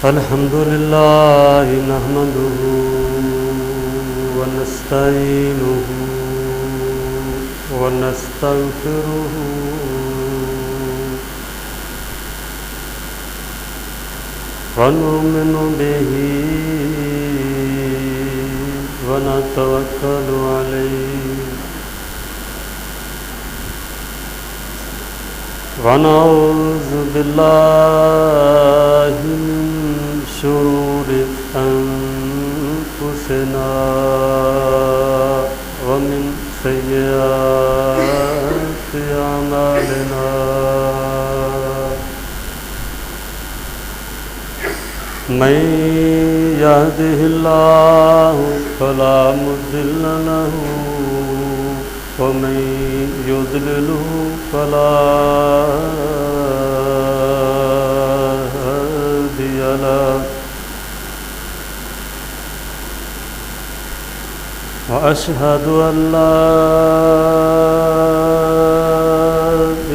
अल्हम्दुलिल्लाह नहमदुहु व नस्तईनुहु व नस्तगफिरुहु व नुमिनु बिही व नतवक्कलु अलैहि व नऊज़ु बिल्लाहि मिन शुरूरि अनफुसिना व मिन सय्यिआति अमालिना मन यहदिहिल्लाहु फला मुदिल्ल लहु व मन युद्लिलहु फला हादिय लहु व अशहदु अल्ला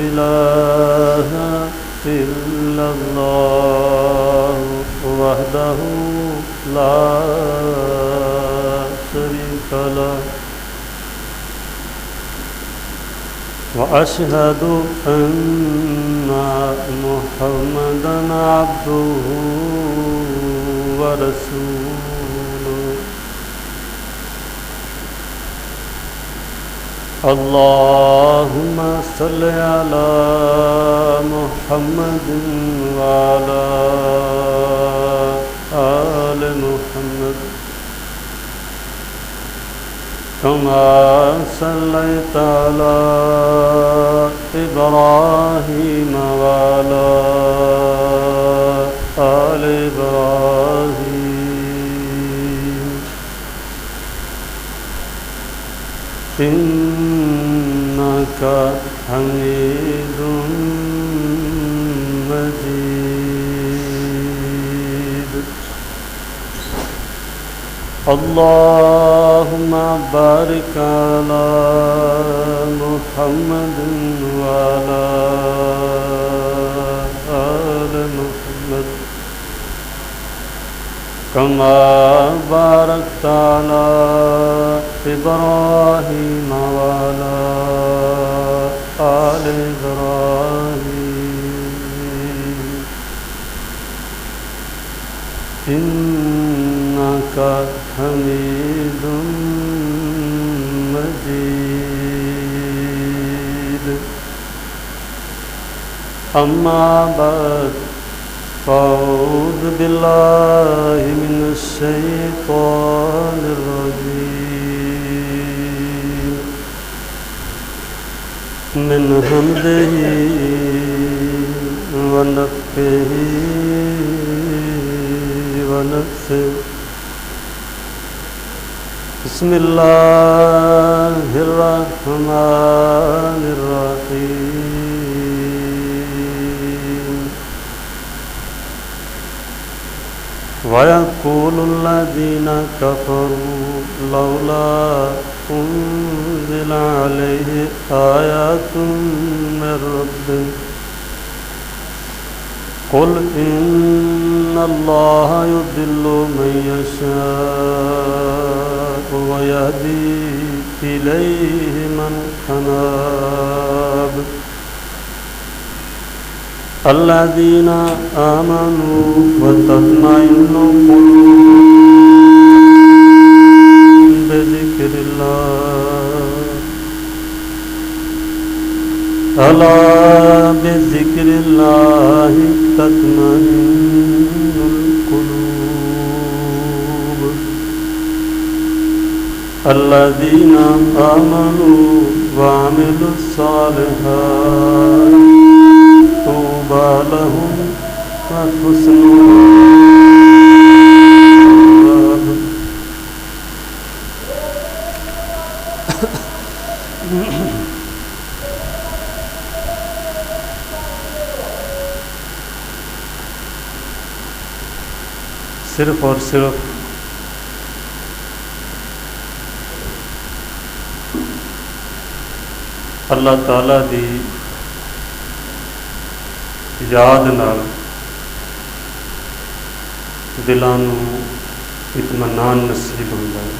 इलाहा इल्लल्लाह वहदहु ला शरीक लहु व अशहदु अन्ना मुहम्मदन अब्दुहु व रसूलुहु अल्लाहुम्मा सल्लि अला मुहम्मदिन व अला आलि मुहम्मद कमा सल्लैता अला इब्राहीम व अला आलि इब्राहीम इन्नका हमीदुम मजीद अल्लाहुम्मा बारिक अला मुहम्मदिन व अला आलि मुहम्मद कमा बारकता अला इब्राहीम व अला आलि इब्राहीम इन्नका हमीदुम मजीद अम्मा बाद फ़अऊज़ु बिल्लाहि मिनश शैतानिर रजीम मिन हम्दिही व नफ़्ख़िही व नफ़्सिही बिस्मिल्लाहिर रहमानिर रहीम वयक़ूलुल्लज़ीना कफ़रू लौला उन्ज़िला अलैहि आयातुम मिर रब्बिह क़ुल इन्नल्लाहा युज़िल्लु मन यशाअ व यहदी इलैहि मन अनाब अल्लज़ीना आमनू व तत्मइन्नु क़ुलूबुहुम बिज़िक्रिल्लाह अला बिज़िक्रिल्लाहि तत्मइन्नुल क़ुलूब अल्लज़ीना आमनू व अमिलुस्सालिहात तूबा लहुम व हुस्नु मआब सिर्फ और सिर्फ अल्लाह ताला दी याद नाल दिलों नूं इत्मीनान नसीब हुंदा है।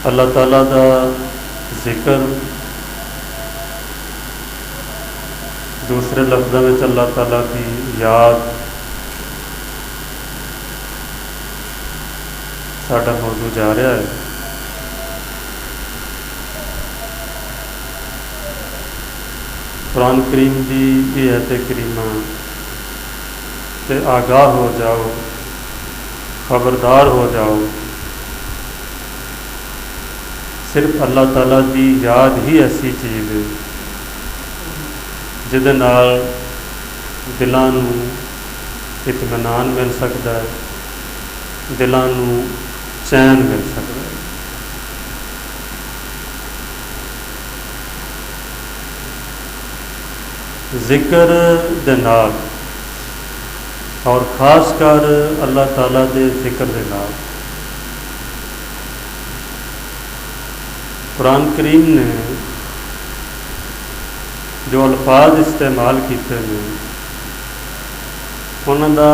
अल्लाह ताला दा जिक्र, दूसरे लफ्ज़ों में अल्लाह ताला की याद साडा मौजू जा रहा है। कुरान करीम की ये आयत करीमा कि आगाह हो जाओ, खबरदार हो जाओ, सिर्फ अल्लाह ताला की याद ही ऐसी चीज़ है जिहदे नाल दिलों नूं इत्मीनान मिल सकता है, दिलों नूं चैन मिल सकता है। जिक्र दे नाल और खासकर अल्लाह ताला दे जिक्र दे नाल कुरान करीम ने जो अल्फाज इस्तेमाल किए हैं उन्हां दा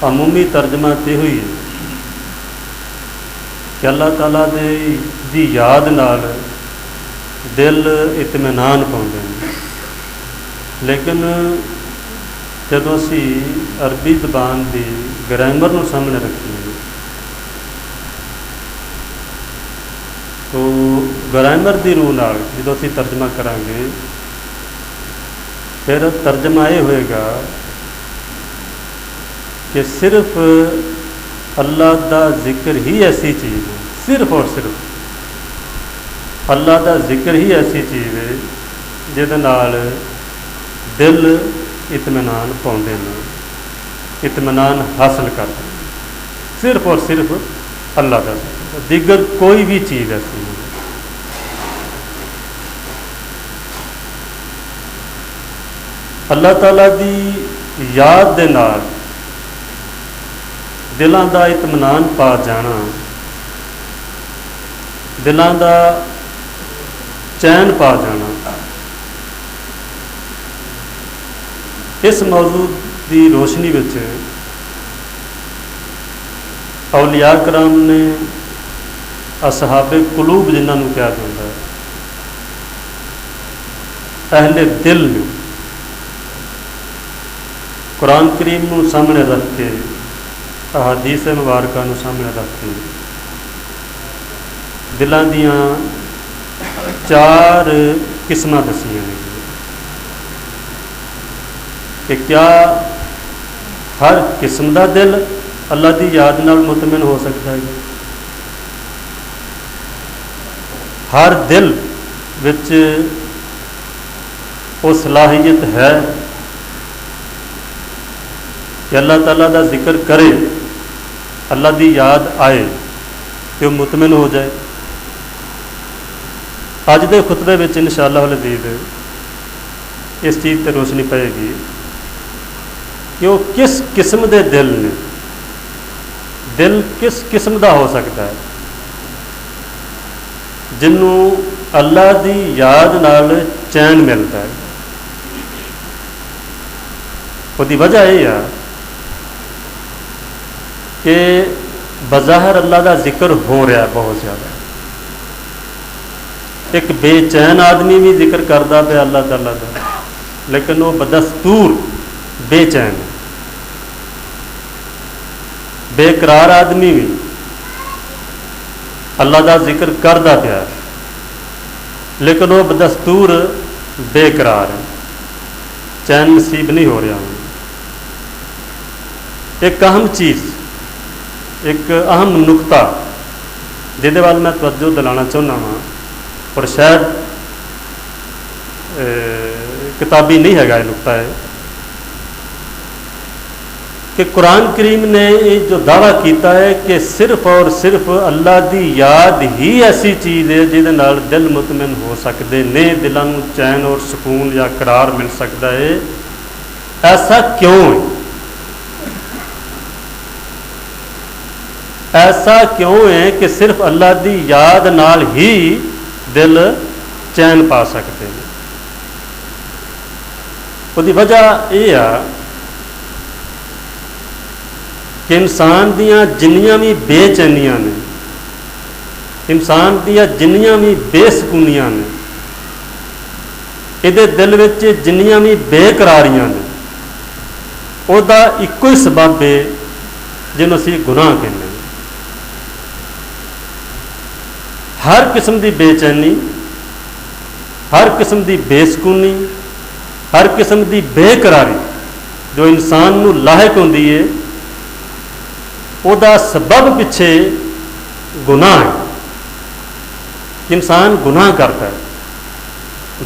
अमूमी तर्जमा तो हुई है कि अल्लाह ताला दी याद नाल दिल इत्मीनान पाउंदे हैं। लेकिन जदों असी अरबी ज़बान की ग्रामर नूं सामने रखीए तो ग्रामर की रूह नाल जदों असी तर्जमा करांगे फिर तर्जमा ये होएगा कि सिर्फ अल्लाह का जिक्र ही ऐसी चीज़ है, सिर्फ और सिर्फ अल्लाह का जिक्र ही ऐसी चीज़ है जिहदे नाल दिल इत्मीनान पाउंदे ने, इत्मीनान हासिल करते हैं। सिर्फ और सिर्फ अल्लाह का जिक्र, दिगर कोई भी चीज़ ऐसी नहीं। अल्लाह ताला की याद दे नाल दिलों का इत्मीनान पा जाना, दिलों का चैन पा जाना, इस मौजू की रोशनी विच औलिया कराम ने असहाबे कुलूब जिन्होंने कहा जाता है, अहले दिल ने कुरान करीम को सामने रख के, अहादीस मुबारक को सामने रख के दिलों दियां 4 किस्मां दसियां ने कि क्या हर किस्म का दिल अल्लाह की याद नाल मुतमिन हो सकता है। हर दिल विच वो सलाहियत है कि अल्लाह ताला का जिक्र करे, अल्लाह की याद आए तो मुतमिन हो जाए। अज के खुतबे में इंशाअल्लाह अज़ीज़ इस चीज़ पर रोशनी पएगी कि वो किस किस्म के दिल ने, दिल किस किस्म का हो सकता है जिन्हों अल्लाह की याद नाल चैन मिलता है। उसकी वजह यह है कि बज़ाहिर अल्लाह का जिक्र हो रहा है बहुत ज़्यादा, एक बेचैन आदमी भी जिक्र करता पे अल्लाह ताला का, लेकिन वो बदस्तूर बेचैन है। बेकरार आदमी भी अल्लाह का जिक्र करता पाया, लेकिन वो बदस्तूर बेकरार है, चैन नसीब नहीं हो रहा। एक अहम चीज़, एक अहम नुकता जिहदे वाल मैं तवज्जो दिलाना चाहुंदा वां और शायद किताबी नहीं हैगा ये नुकता है कि कुरान करीम ने ये जो दावा किया है कि सिर्फ और सिर्फ अल्लाह की याद ही ऐसी चीज़ है जिहदे नाल दिल मुतमिन हो सकते ने, दिलों को चैन और सुकून या करार मिल सकता है। ऐसा क्यों है? ऐसा क्यों है कि सिर्फ अल्लाह की याद नाल ही दिल चैन पा सकते हैं। उसकी वजह यह आ कि इंसान दियां जिन्नियां भी बेचैनियां ने, इंसान दियां जिन्नियां भी बेसकूनियां ने, ਇਹਦੇ दिल ਵਿੱਚ जिन्नियां भी बेकरारियां ने, ਉਹਦਾ ਇੱਕੋ ਹੀ ਸਬਬ ਹੈ ਜਿਹਨੂੰ ਅਸੀਂ ਗੁਨਾਹ ਕਹਿੰਦੇ ਹਾਂ। हर किस्म की बेचैनी, हर किस्म की बेसकूनी, हर किस्म की बेकरारी जो इंसान नूं लाहिक होंदी है, ਉਹਦਾ सबब पिछे गुनाह है। इंसान गुनाह करता है,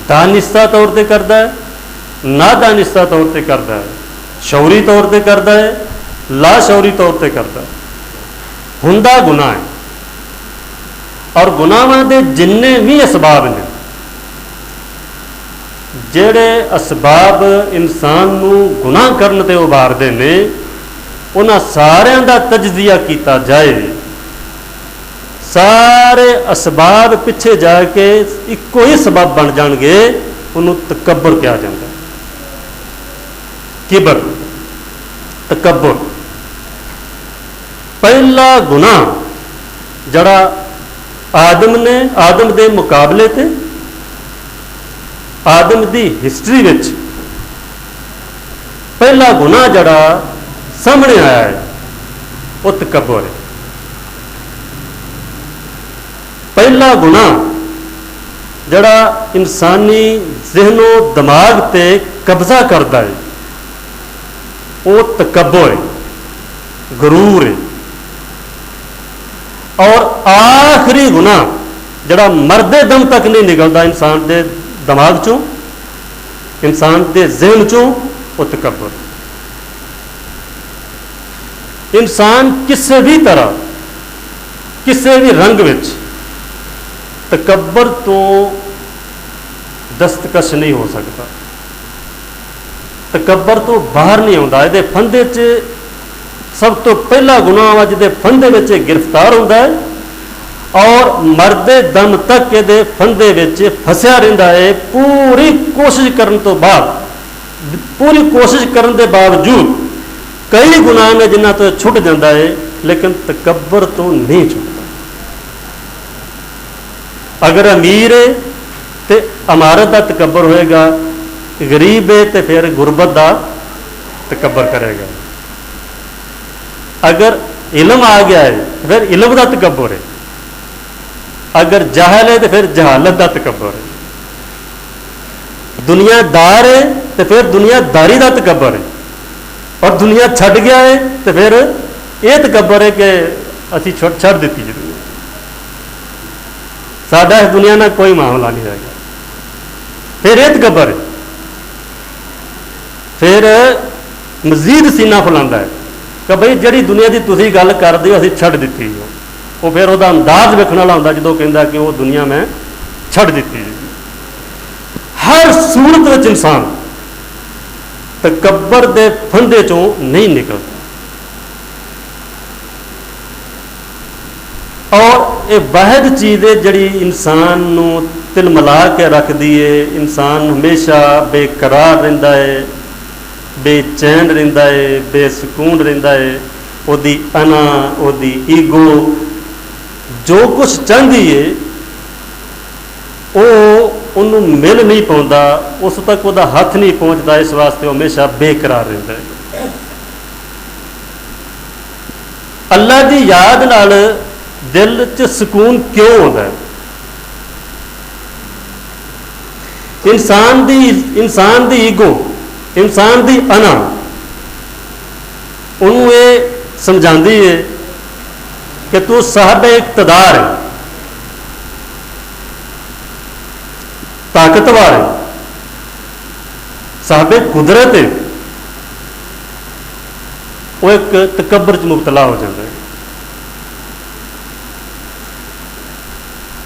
दानिस्ता तौर पर करता है, नादानिस्ता तौर पर करता है, शौरी तौर पर करता है, लाशौरी तौर पर करता है, हुंदा गुनाह है। और गुनाहां दे जिन्ने भी असबाब ने, ਜਿਹੜੇ असबाब इंसान नूं गुनाह करन ते उभारदे ने, उन्हां सारियां दा तजजिया कीता जाए, सारे असबाब पिछे जाके इक्को ही सबब बन जाणगे, उन्हों तकब्बुर कहा जाता है। किबर, तकब्बुर। पहला गुनाह जड़ा आदम दे मुकाबले ते आदम दी हिस्टरी विच पहला गुनाह जड़ा सामने आया है, वो तकब्बुर है। पहला गुनाह जड़ा इंसानी जहनो दिमाग ते कब्जा करता है, वो तकब्बुर है, गुरूर है। और आखिरी गुनाह जड़ा मरदे दम तक नहीं निकलता इंसान के दिमाग चों, इंसान के जहन चों, वो तकब्बुर। इंसान किसी भी तरह, किसी भी रंग विच तकब्बुर तो दस्तकश नहीं हो सकता, तकब्बुर तो बाहर नहीं आता। ये फंदे च सब तो पहला गुनाह जिहदे फंदे विच गिरफ्तार होता है, और मरदे दम तक ये फंदे विच फसिया रहिंदा है। पूरी कोशिश करने तो बाद, पूरी कोशिश करने के बावजूद कई गुनाह ने जिन्हां तो छुट जाता है, लेकिन तकब्बुर तो नहीं छुटता। अगर अमीर है तो अमारत का तकब्बुर होएगा, गरीब है तो फिर गुरबत का तकब्बुर करेगा। अगर इल्म आ गया है तो फिर इल्म का तकब्बुर है, अगर जहल है तो फिर जहालत का तकब्बुर है। दुनियादार है तो फिर दुनियादारी का तकब्बुर है, और दुनिया छड़ गया है तो फिर यह तकब्बुर है कि असी छड़ दी जी दुनिया, साडा इस दुनिया ना कोई मामला नहीं रहेगा, फिर यह तकब्बुर है। फिर मजीद सीना फुलांदा है कि बई जिहड़ी दुनिया की तुसीं गल करदे हो असीं छड़ दित्ती हो। वो फिर वह अंदाज वेखण वाला हुंदा जदों कहंदा कि वो दुनिया मैं छड़ दित्ती। हर सूरत विच इंसान तकब्बुर दे फंदे चों नहीं निकलता। और ये वाहिद चीज़ है जिहड़ी इंसान नूं तिलमिला के रखदी है। इंसान हमेशा बेकरार रहिंदा है, बेचैन रहिंदा है, बेसकून रहिंदा है। ओदी अना, ओदी ईगो जो कुछ चाहती है वो उन्हों मिल नहीं पाता, उस तक वह हथ नहीं पहुँचता। इस वास्ते हमेशा बेकरार रहिंदा है। अल्लाह की याद नाल दिल च सुकून क्यों आता है? इंसान दी ईगो, इंसान दी अना उन्होंने ये समझाती है कि तू साहब इक़्तिदार है, ताकतवर है, साहब कुदरत है। वो एक तकब्बुर च मुबतला हो जाता है।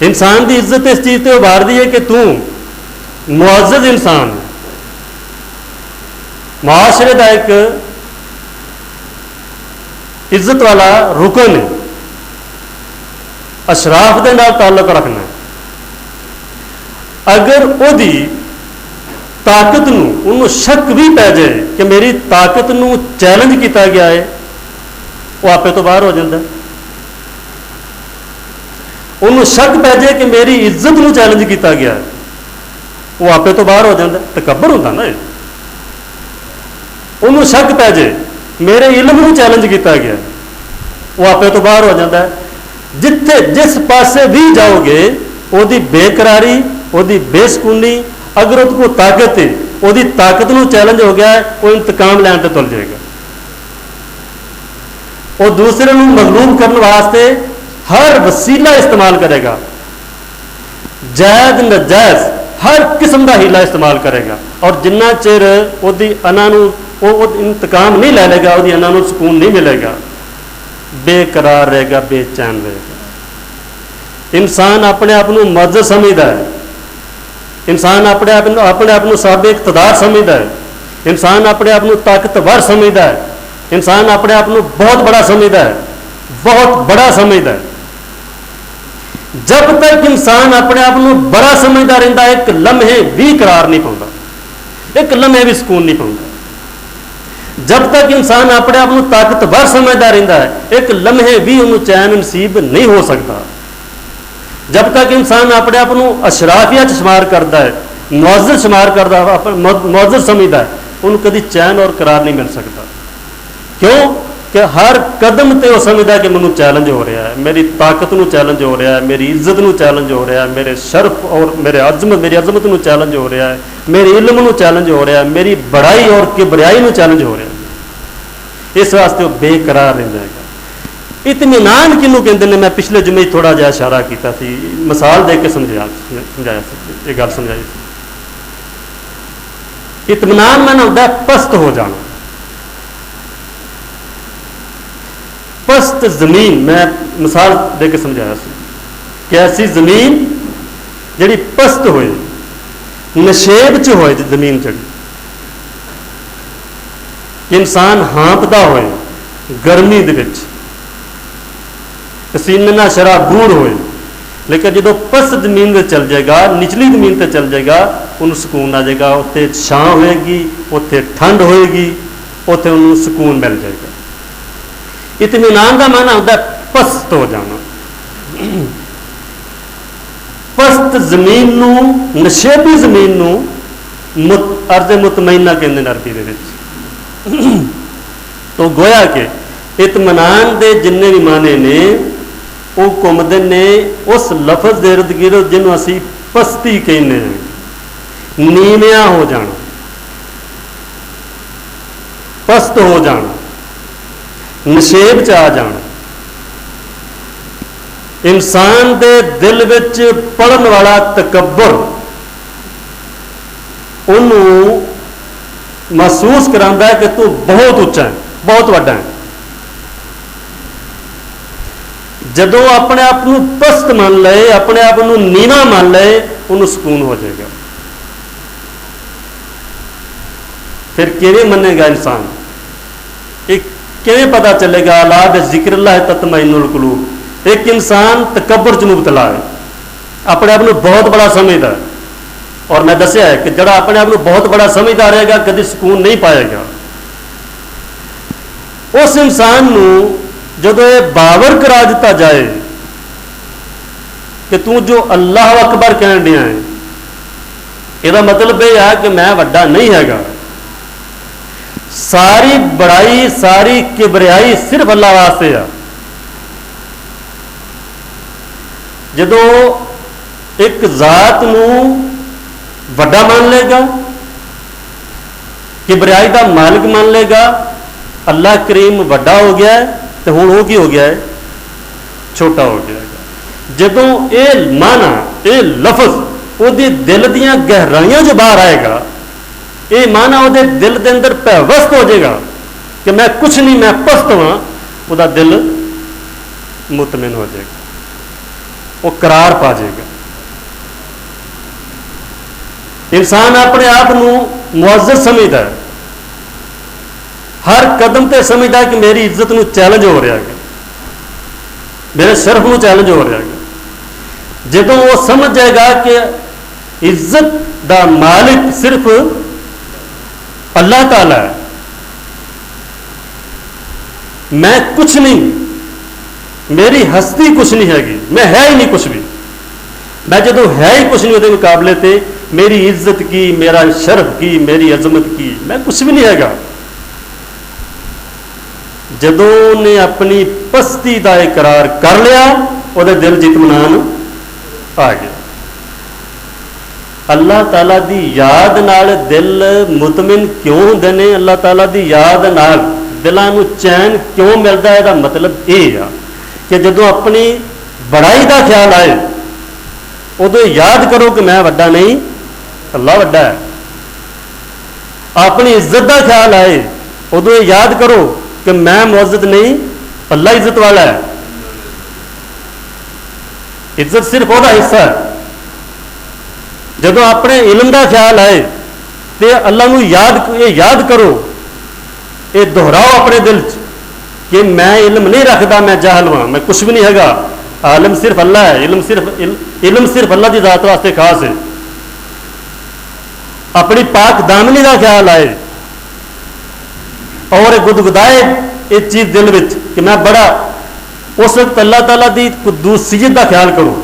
इंसान की इज्जत इस चीज़ से उभारती है कि तू मुअज़्ज़ज़ इंसान है, मुआशरे का एक इज्जत वाला रुकन है, अशराफ के नाल ताल्लुक रखना है। अगर ਉਹਦੀ ਤਾਕਤ ਨੂੰ ਉਹਨੂੰ ਸ਼ੱਕ ਵੀ ਪੈ ਜਾਏ ਕਿ ਮੇਰੀ ਤਾਕਤ ਨੂੰ ਚੈਲੰਜ ਕੀਤਾ ਗਿਆ ਹੈ, ਉਹ ਆਪੇ ਤੋਂ ਬਾਹਰ ਹੋ ਜਾਂਦਾ। ਉਹਨੂੰ ਸ਼ੱਕ ਪੈ ਜਾਏ ਕਿ ਮੇਰੀ ਇੱਜ਼ਤ ਨੂੰ ਚੈਲੰਜ ਕੀਤਾ ਗਿਆ ਹੈ, ਉਹ ਆਪੇ ਤੋਂ ਬਾਹਰ ਹੋ ਜਾਂਦਾ। ਤਕੱਬਰ ਹੁੰਦਾ ਨਾ ਇਹ। ਉਹਨੂੰ ਸ਼ੱਕ ਪੈ ਜਾਏ ਮੇਰੇ ਇਲਮ ਨੂੰ ਚੈਲੰਜ ਕੀਤਾ ਗਿਆ, ਉਹ ਆਪੇ ਤੋਂ ਬਾਹਰ ਹੋ ਜਾਂਦਾ। ਜਿੱਥੇ ਜਿਸ ਪਾਸੇ ਵੀ ਜਾਓਗੇ ਉਹਦੀ ਬੇਕਰਾਰੀ, ਉਹਦੀ ਬੇਸਕੂਨੀ, अगर उसको ताकत है, ਉਹਦੀ ताकत ਨੂੰ चैलेंज हो गया है, वो इंतकाम लैन ते तुल जाएगा। वो दूसरे ਨੂੰ मगलूब करने वास्ते हर वसीला इस्तेमाल करेगा, जायज नजायज हर किस्म का हीला इस्तेमाल करेगा। और जिन्ना चिर ਉਹਦੀ अना ਨੂੰ वो इंतकाम नहीं ले लेगा, ਉਹਦੀ अना ਨੂੰ सुकून नहीं मिलेगा, बेकरार रहेगा, बेचैन रहेगा। इंसान अपने आप ਨੂੰ मर्द समझदा है, इंसान अपने आप को साहब इकतदार समझता है, इंसान अपने आप को ताकतवर समझता है, इंसान अपने आप को बहुत बड़ा समझता है, बहुत बड़ा समझता है। जब तक इंसान अपने आप को बड़ा समझता रहता है, एक लम्हे भी करार नहीं पाता, एक लम्हे भी सुकून नहीं पाता। जब तक इंसान अपने आप को ताकतवर समझता रहता है, एक लम्हे भी उन्हें चैन नसीब नहीं हो सकता। जब तक इंसान अपने आप को अशराफिया शुमार करता है, मुअज़्ज़ज़ शुमार करता है, मुअज़्ज़ज़ समझता है, उन्हें कभी चैन और करार नहीं मिल सकता। क्यों कि हर कदम ते वो समझता है कि मैनू चैलेंज हो रहा है, मेरी ताकत नू चैलेंज हो रहा है, मेरी इज्जत नू चैलेंज हो रहा है, मेरे शर्फ और मेरी अजमत नू चैलेंज हो रहा है, मेरे इल्म नू चैलेंज हो रहा है, मेरी बड़ाई और किबरियाई नू चैलेंज हो रहा है। इस वास्ते वो बेकरार रह जाएगा। इत्मीनान किनू कहते हैं, मैं पिछले जुमे थोड़ा जिहा इशारा किया सी, मिसाल दे के समझाया ये गल समझाई। इत्मीनान मैंने होता है पस्त हो जाना। पस्त जमीन, मैं मिसाल दे के समझाया सी कि ऐसी जमीन जिहड़ी पस्त होए, नशेब च होए, जमीन जिहड़ी इंसान हाँपदा होए गर्मी दे विच, पसीने ना शराबूर होए, लेकिन जो पस जमीन पर चल जाएगा, निचली जमीन पर चल जाएगा, उन्हें सुकून आ जाएगा। उत्थे छां होएगी, उत्थे ठंड होएगी, उत्थे उन्हें सुकून मिल जाएगा। इत्मीनान का माना होता है पस्त हो जाना। पस्त जमीन नू, नशेबी जमीन नू अर्ज़ मुतमईना कहते हैं अरबी दे विच। तो गोया के इत्मीनान दे जिन्ने भी माने ने वो घूमते ने उस लफज के इर्द गिर्द जिन्हों असी पस्ती कहने हैं, नीविया हो जाना, पस्त हो जाना, नशेब च आ जाना। इंसान दे दिल विच पड़न वाला तकब्बर उन्होंने महसूस करांदा है कि तू बहुत उच्चा है, बहुत वड्डा है। जदों अपने आप को पस्त मान ले, अपने आप को नीवा मान ले, उन्हें सुकून हो जाएगा। फिर किवें मनेगा इंसान, एक किवें पता चलेगा अला बिज़िक्रिल्लाह तत्मइन्नुल कुलूब। एक इंसान तकब्बर च मुबतला है, अपने आप को बहुत बड़ा समझता है, और मैं दसिया है कि जड़ा अपने आप को बहुत बड़ा समझता रहेगा कभी सुकून नहीं पाएगा। उस इंसान को जदों ये बावर करा दिता जाए कि तू जो अल्लाह अकबर कह दिया है, यदा मतलब यह है कि मैं वड्डा नहीं हैगा, सारी बड़ाई सारी किबरियाई सिर्फ अल्लाह वास्ते है। जदों एक जात नू वड्डा मान लेगा, किबरियाई का मालिक मान लेगा, अल्लाह करीम वड्डा हो गया है, तो हुण वो की हो गया है, छोटा हो गया है। जदों ये माना, ये लफज उसके दिल दियां गहराइयां जो बाहर आएगा, ये माना वो दिल के अंदर पैवस्त हो जाएगा कि मैं कुछ नहीं, मैं पस्त हाँ, वह दिल मुतमिन हो जाएगा, वो करार पा जाएगा। इंसान अपने आप को मुअज़्ज़ज़ समझता है, हर कदम ते समझता है कि मेरी इज्जत को चैलेंज हो रहा है, मेरे शर्फ को चैलेंज हो रहा है। जदों वो समझ जाएगा कि इज्जत दा मालिक सिर्फ अल्लाह ताला है। मैं कुछ नहीं, मेरी हस्ती कुछ नहीं हैगी, मैं है ही नहीं कुछ भी। मैं जो है ही कुछ नहीं, उसके मुकाबले ते मेरी इज्जत की, मेरा शर्फ की, मेरी अजमत की, मैं कुछ भी नहीं हैगा। जदों ने अपनी पस्ती का इकरार कर लिया, वो दिल च इत्मीनान आ गया। अल्लाह ताला दी याद नाल दिल मुतमिन क्यों होंदे ने? अल्लाह ताला दी याद नाल दिलां नूं चैन क्यों मिलता है? इसदा मतलब यह आ कि जदों अपनी बड़ाई का ख्याल आए, उदों याद करो कि मैं वड्डा नहीं, अल्लाह वड्डा है। अपनी इज्जत का ख्याल आए, उदों याद करो कि मैं मुअज्जत नहीं, अल्लाह इज्जत वाला है। इज्जत सिर्फ वह हिस्सा है। जदों अपने इलम का ख्याल आए तो अल्लाह नूं याद करो, ये दोहराओ अपने दिल च कि मैं इलम नहीं रखता, मैं जाहल हाँ, मैं कुछ भी नहीं हैगा। आलम सिर्फ अल्लाह है, इलम सिर्फ अल्लाह की जात वास्ते खास है। अपनी पाक दामनी का ख्याल आए और गुदगुदाए इस चीज दिल में कि मैं बड़ा, उस वक्त अल्लाह ताला की कुद्दूसियत का ख्याल करो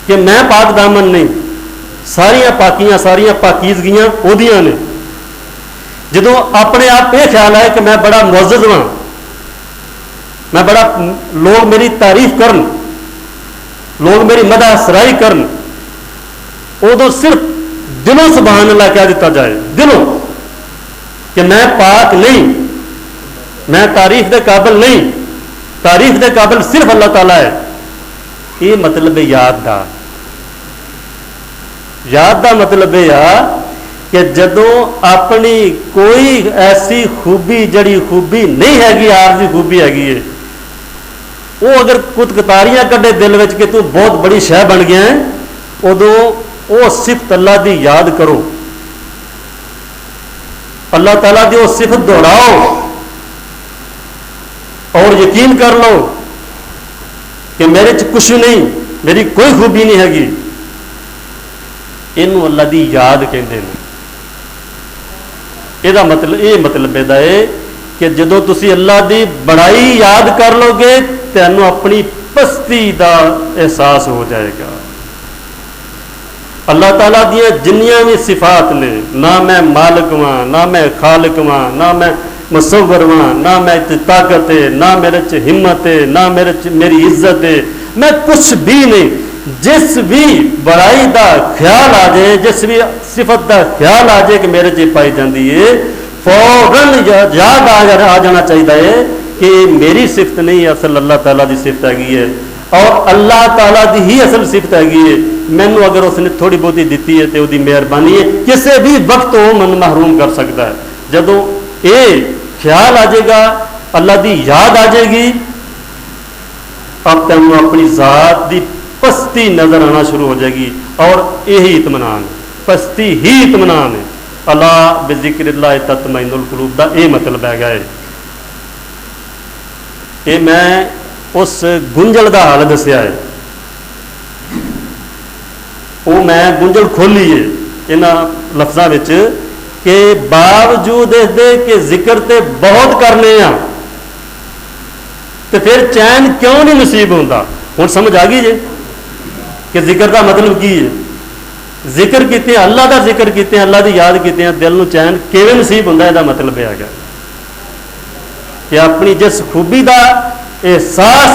कि मैं पाक दामन नहीं, सारिया पाकियां सारिया पाकीजगियां ओदियां ने। जदों अपने आप यह ख्याल है कि मैं बड़ा मुअज़्ज़ज़ हाँ, मैं बड़ा, लोग मेरी तारीफ करन, लोग मेरी मदह सराई करन, उदों सिर्फ दिलों सुभान अल्लाह कह दिता जाए, दिलों कि मैं पाक नहीं, मैं तारीफ के काबिल नहीं, तारीफ के काबिल सिर्फ अल्लाह ताला है। ये मतलब है याद का। याद का मतलब यह कि जदों अपनी कोई ऐसी खूबी जड़ी खूबी नहीं हैगी, आरजी खूबी हैगी है, वो अगर कुतकतारियां कड्डे दिल में कि तू बहुत बड़ी शह बन गया है, उदों वो सिफत अल्लाह की याद करो, अल्लाह ताला की वो सिफत दोहराओ और यकीन कर लो कि मेरे च कुछ नहीं, मेरी कोई खूबी नहीं हैगी। इनू अल्लाह की याद कहते हैं। यदा मतलब ये मतलब यदा है कि जदों तुसी अल्लाह की बड़ाई याद कर लोगे, तैनू अपनी पस्ती का एहसास हो जाएगा। अल्लाह ताला दी जिन्नियां भी सिफात ने, ना मैं मालिक वां, ना मैं खालिक वां, ना मैं मुसव्वर वां, ना मैं ताकत है, ना मेरे च हिम्मत है, ना मेरे च मेरी इज्जत है, मैं कुछ भी नहीं। जिस भी बड़ाई का ख्याल आ जाए, जिस भी सिफत का ख्याल आ जाए कि मेरे च पाई जाती है, फौरन याद आ जाना चाहिए है कि मेरी सिफत नहीं, असल अल्लाह ताला की सिफत हैगी है और अल्लाह ताला की ही असल सिफत हैगी है। मैनू अगर उसने थोड़ी बहुती दी है तो वही मेहरबानी है, किसी भी वक्त वो मन महरूम कर सकता है। जदों ये ख्याल आ जाएगा, अल्लाह की याद आ जाएगी, अब तेन अपनी जात की पस्ती नजर आना शुरू हो जाएगी और यही इत्मीनान है, पस्ती ही इत्मीनान है। अला बिज़िक्रिल्लाह तत्मइन्नुल कुलूब का यह मतलब है। ये मैं उस गुंजल का हाल दसिया है, वो मैं गुंजल खोली है इन्हां लफ्ज़ां विच कि बावजूद इसदे कि जिक्र ते बहुत करने आ तो फिर चैन क्यों नहीं नसीब होता। हुण समझ आ गई जे कि जिक्र का मतलब की है। जिक्र किते, अल्लाह का जिक्र किते, अल्लाह की याद किते, दिल नूं चैन किवें नसीब होंदा, इसदा मतलब यह है कि अपनी जिस खूबी का एहसास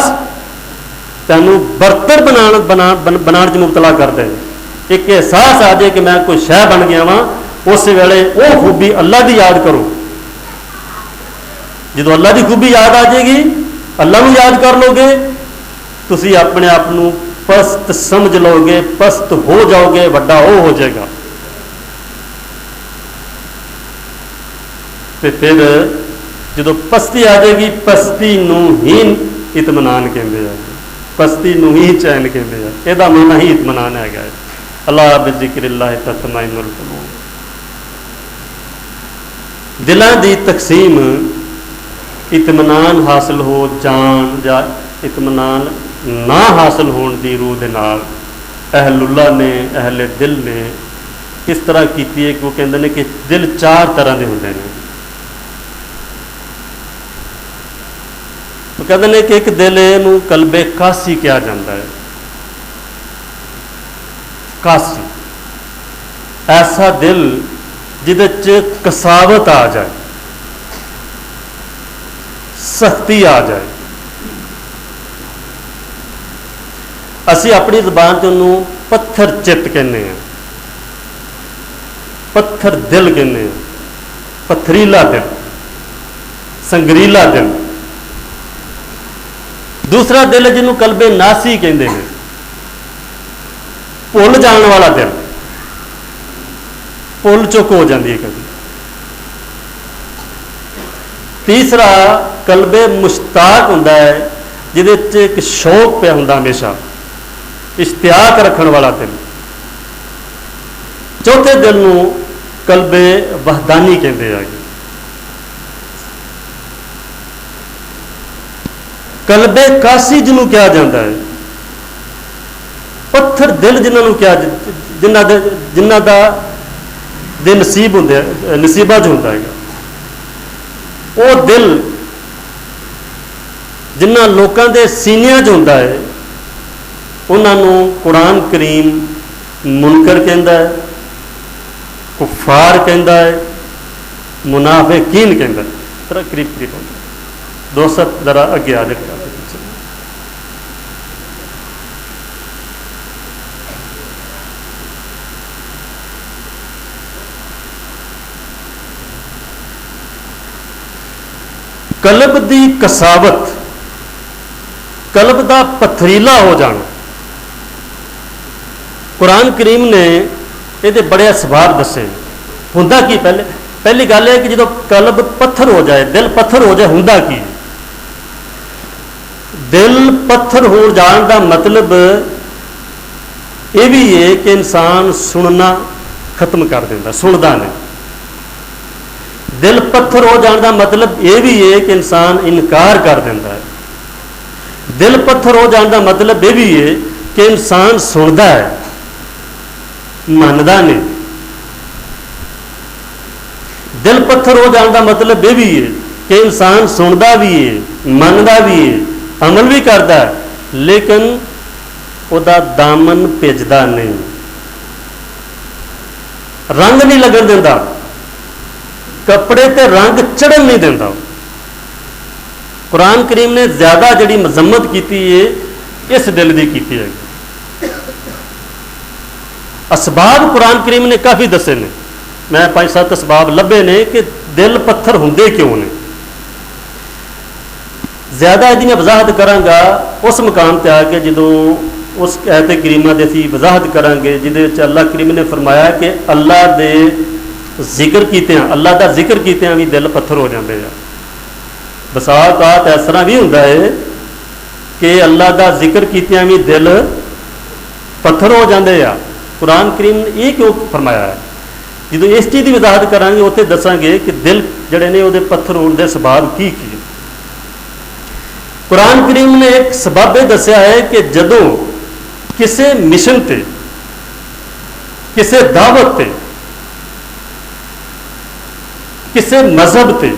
तैनूं बरतर बनाने च मुबतला कर दे, एक एहसास आ जाए कि मैं कोई शह बन गया वां, उस वेले वो खूबी अल्लाह की याद करो। जो अल्लाह की खूबी याद आ जाएगी, अल्लाह को याद कर लोगे, तुसी अपने आप को पस्त समझ लोगे, पस्त हो जाओगे, वड्डा हो जाएगा। तो फिर जो पस्ती आ जाएगी, पस्ती नूं ही इत्मीनान कहते हैं, पस्ती नूं ही चैन कहते हैं। यदा माना ही इत्मीनान है। अल्लाह बिज़िक्रिल्लाह तत्मइन्नुल कुलूब। दिलों की तकसीम इत्मीनान हासिल हो जान या इत्मीनान ना हासिल होने की रूह दे नाल अहलुल्लाह ने, अहले दिल ने इस तरह की है कि वो कहते हैं कि दिल 4 तरह के होंगे हैं। वो कहते हैं कि एक दिल नूं कलबे कासी कहा जाता है। कासी ऐसा दिल जिदे च कसावत आ जाए, सख्ती आ जाए। असी अपनी ज़बान च उन्होंने पत्थर चित्त कहने हैं, पत्थर दिल कहने हैं, पत्थरीला दिल, संगरीला दिल। दूसरा दिल है जिन्होंने कलबे नासी कहते हैं, भुल जाने वाला दिल, भुल चुक हो जाती है कभी। तीसरा कलबे मुश्ताक होंदा है, जिहदे च एक शौक पे होंदा हमेशा, इश्तियाक रखने वाला दिल। चौथे दिल नूं कलबे वहदानी कहते हैं। कलबे कासी जिन्हों कहा जाता है, पत्थर दिल जिन्होंने कहा, जिन्हों का दिल नसीब होंगे, नसीबा च होंदा है। वो दिल जिन्हों लोगों के सीनिया च होंदा है, उन्होंने कुरान करीम मुनकर कहता है, कुफार कहता है, मुनाफिकीन कहता है। जरा करीब करीब दोस्त जरा अगे आ जाए। कल्ब की कसावत, कल्ब का पथरीला हो जाना। कुरान करीम ने ये बड़े असबाब दसे। हुंदा की पहली गल है कि जो कल्ब पत्थर हो जाए, दिल पत्थर हो जाए, हुंदा की दिल पत्थर हो जाने का मतलब यह भी है कि इंसान सुनना खत्म कर देता, सुनता नहीं। दिल पत्थर हो जाने का मतलब यह भी है कि इंसान इनकार कर देता है। दिल पत्थर हो जाने का मतलब यह भी है कि इंसान सुनता है, मानता नहीं। दिल पत्थर हो जाने का मतलब यह भी है कि इंसान सुनता भी है, मानता भी है, अमल भी करता है, लेकिन उसका दामन भिजदा नहीं, रंग नहीं लगन देता, कपड़े ते रंग चढ़न नहीं देता। कुरान करीम ने ज्यादा जी मजम्मत की है इस दिल की की है। असबाब कुरान करीम ने काफ़ी दसे ने, मैं 5-7 असबाब लभे ने कि दिल पत्थर होंदे क्यों ने। ज़्यादा यदि मैं वजाहत कराँगा उस मुकाम पर आके जो उस ऐत करीमा की असी वजाहत करांगे जिहदे अल्लाह करीम ने फरमाया कि अल्लाह दे जिक्र कीतियां, अल्लाह का जिक्र कीतियां भी दिल पत्थर हो जाते हैं। बसात इस तरह भी होंदा है कि अल्लाह का जिक्र कीतियां भी दिल पत्थर हो जाते हैं। कुरान करीम ने ये क्यों फरमाया है? जो इस चीज़ की वजाहत करांगे उत्थे दसांगे कि दिल जड़े ने उहदे पत्थर होने के सबब की। कुरान करीम ने एक सबब यह दसिया है कि जदों किसी मिशन ते, किसी दावत ते, किसी मजहब ते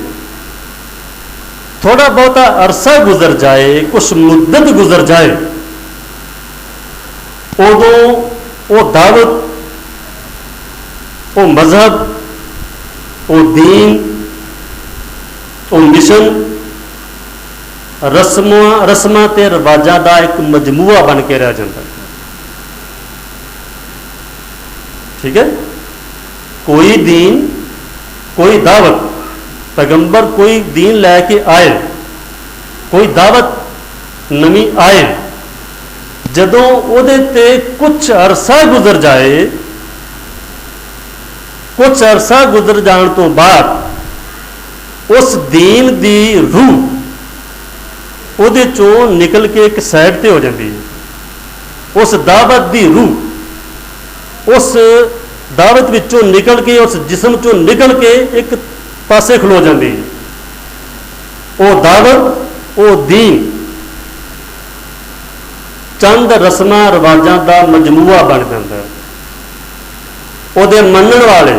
थोड़ा बहुता अरसा गुजर जाए, कुछ मुद्दत गुजर जाए, उदों वो दावत, वो मजहब, वो दीन, वो मिशन रस्मां ते रिवाजां का एक मजमूआ बन के रह जाता है। ठीक है, कोई दीन, कोई दावत, पैगंबर कोई दीन लैके आए, कोई दावत नवी आए, जदों उहदे ते कुछ अरसा गुजर जाए, कुछ अरसा गुजर जाने तो बाद उस दीन दी रूह उहदे चों निकल के एक साइड ते हो जाती है। उस दावत दी रूह उस दावत विचों निकल के, उस जिस्म चों निकल के एक पासे खलो जाती है। वो दावत, वो दीन चंद रस्मां रिवाजां का मजमूआ बन जाता है। ਉਹਦੇ ਮੰਨਣ वाले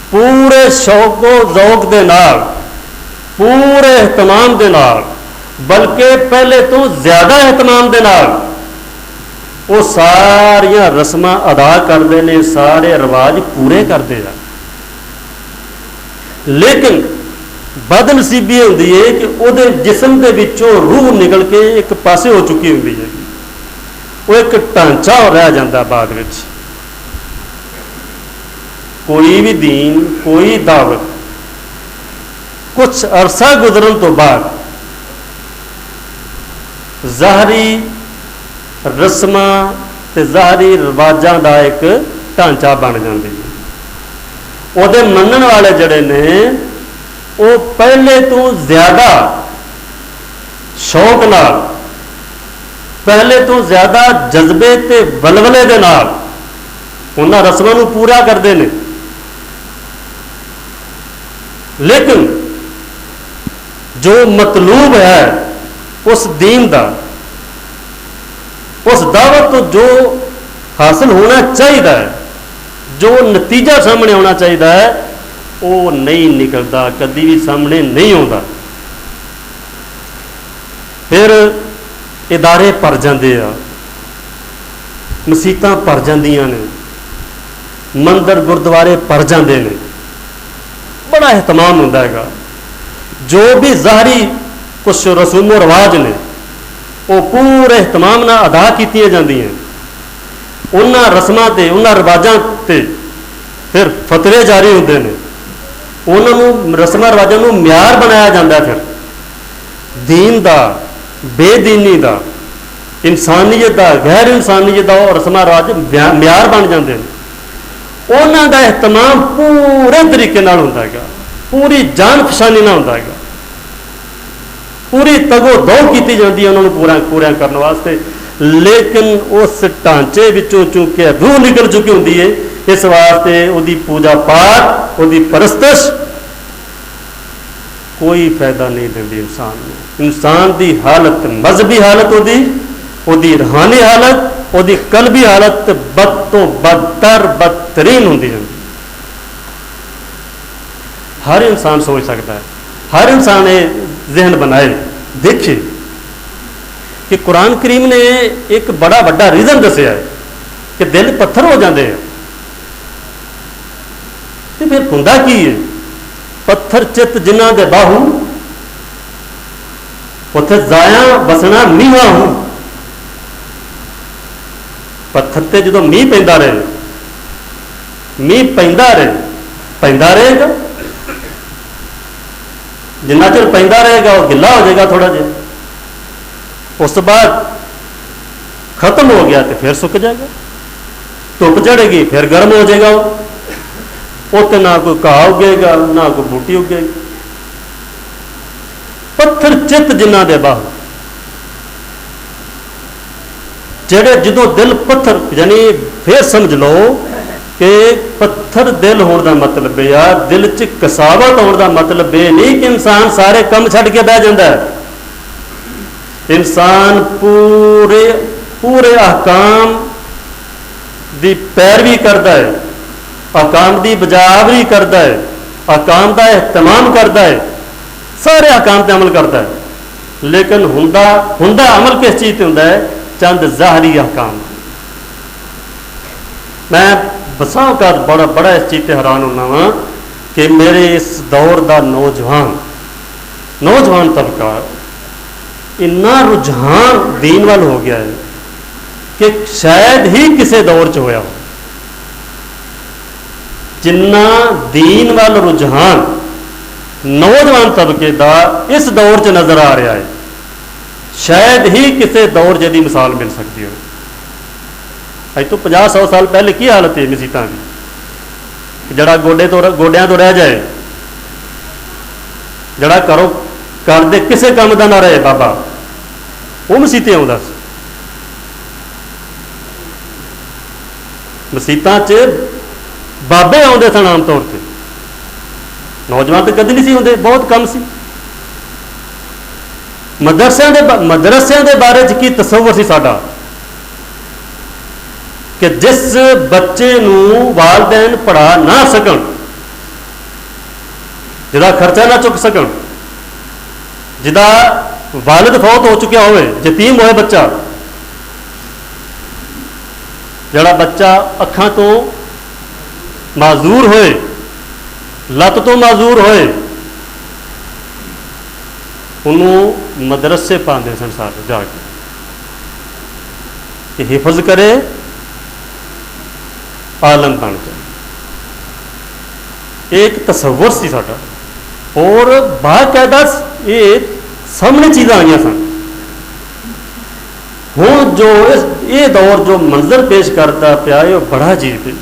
पूरे शौको जौक दे नाल, पूरे एहतमाम दे नाल, बल्कि पहले तो ज़्यादा एहतमाम दे नाल वो सारियां रस्मां अदा करते हैं, सारे रिवाज पूरे करते हैं। लेकिन बदनसीबी होती है कि वो जिसम के विचों रूह निकल के एक पासे हो चुकी होती है, वो एक ढांचा रह जाता बाद में। कोई भी दीन, कोई दावत कुछ अरसा गुजरन तो बाद ज़ाहरी रस्मां ते ज़ाहरी रिवाजां का एक ढांचा बन जाती है। ਉਹਦੇ ਮੰਨਣ वाले जड़े ने वो पहले तो ज़्यादा शौक नाल, पहले तो ज़्यादा जज्बे ते वलवले दे नाल उन्हां रस्मां नूं पूरा करते हैं। लेकिन जो मतलूब है उस दीन का, उस दावत तो जो हासिल होना चाहिए, जो नतीजा सामने आना चाहिए है, वो नहीं निकलता, कभी भी सामने नहीं आता। फिर इदारे भर जाते हैं, मसीतां भर जांदियां ने, मंदिर गुरुद्वारे भर जाते हैं, बड़ा एहतमाम होता है। जो भी ज़ाहरी कुछ रसूमो रिवाज ने वो पूरे एहतमाम नाल अदा कीतियां जांदियां। उन्हां रस्मां ते, उन्हां रिवाजां ते फिर फतवे जारी होंदे ने, उन्होंने रस्मां रिवाजां नूं म्यार बनाया जाता है। फिर दीन का, बेदीनी का, इंसानियत का, गैर इंसानियत का रस्मां रिवाज म्यार बन जाते हैं। उन्हां दा एहतमाम पूरे तरीके नाल हुंदा है, पूरी जान पछानी नाल हुंदा है, पूरी तगो दौ की जाती है उन्होंने पूरा करने वास्ते। लेकिन उस ढांचे विचों चूंकि रूह निकल चुकी होंदी है, इस वास्ते उसकी पूजा पाठ, उसकी परस्तश कोई फायदा नहीं देती इंसान को। इंसान की हालत, मजहबी हालत, उसकी रूहानी हालत, उसकी कलबी हालत बद तो बदतर, बदतरीन होती है। हर इंसान सोच सकता है, हर इंसान ये जहन बनाए, देखे कि कुरान करीम ने एक बड़ा बड़ा रीजन दसिया है कि दिल पत्थर हो जाते हैं। तो फिर हुंदा की है? पत्थर चित जिन्हां दे बाहू, उत्थे जाया बसना मींहा हूं। पत्थर ते जो मींह पैंदा रहे, मींह पैंदा रहेगा, जिन्ना चिर पैंदा रहेगा वो गिला हो जाएगा थोड़ा जिहा, उस बाद खत्म हो गया तो फिर सुक जाएगा, धुप चढ़ेगी फिर गर्म हो जाएगा, उत्ते ना कोई घाह उगेगा ना कोई बूटी उगेगी। पत्थर चित जिन्हां दे बाहू, जेड़े जो दिल पत्थर, यानी फिर समझ लो कि पत्थर दिल होने का मतलब है, दिल च कसावट होने का मतलब ये नहीं कि इंसान सारे काम छड़ के बह जाता है। इंसान पूरे पूरे अहकाम की पैरवी करता है, अहकाम की बजावरी करता है, अहकाम का एहतमाम करता है, सारे अहकाम पर अमल करता है। लेकिन हुंदा अमल किस चीज़ पर होंदा है? चंद ज़ाहरी अहकाम। मैं बसा का बड़ा इस चीज़ पर हैरान होना वा कि मेरे इस दौर का नौजवान तबका इन्ना रुझान दीन वाल हो गया है कि शायद ही किसी दौर च होया हो। जिन्ना दीन वाल रुझान नौजवान तबके का इस दौर च नज़र आ रहा है, शायद ही किसी दौर जदी मिसाल मिल सकती हो। अज तो 50-100 साल पहले की हालत है मसीतां की, जड़ा गोडियां तो रह जाए, जड़ा घर दे किसी काम का ना रहे बाबा, वो मसीतें आउंदा सी। मसीतां च बाबे आउंदे सन आम तौर पर, नौजवान तो कभी नहीं सी आउंदे, बहुत कम सी। मदरसिਆਂ ਦੇ ਬਾਰੇ 'ਚ ਕੀ ਤਸੱਵੁਰ ਸੀ ਸਾਡਾ ਕਿ जिस बच्चे ਨੂੰ वालदैन पढ़ा ना सकन, जिहदा खर्चा ना चुक सकन, जिहदा वालिद फौत हो चुकिया होवे, यतीम होए बच्चा, जिहड़ा बच्चा अखां तो माजूर होए, लत तो माजूर होए, उन्होंने मदरसे पाते सन सारे जाके कि हिफज करे, आलम बन जाए। एक तसव्वुर सी साडा और बाकायदा ये सामने चीज़ां आईयां सन। हुण जो ये दौर जो मंजर पेश करता पिया है बड़ा अजीब है।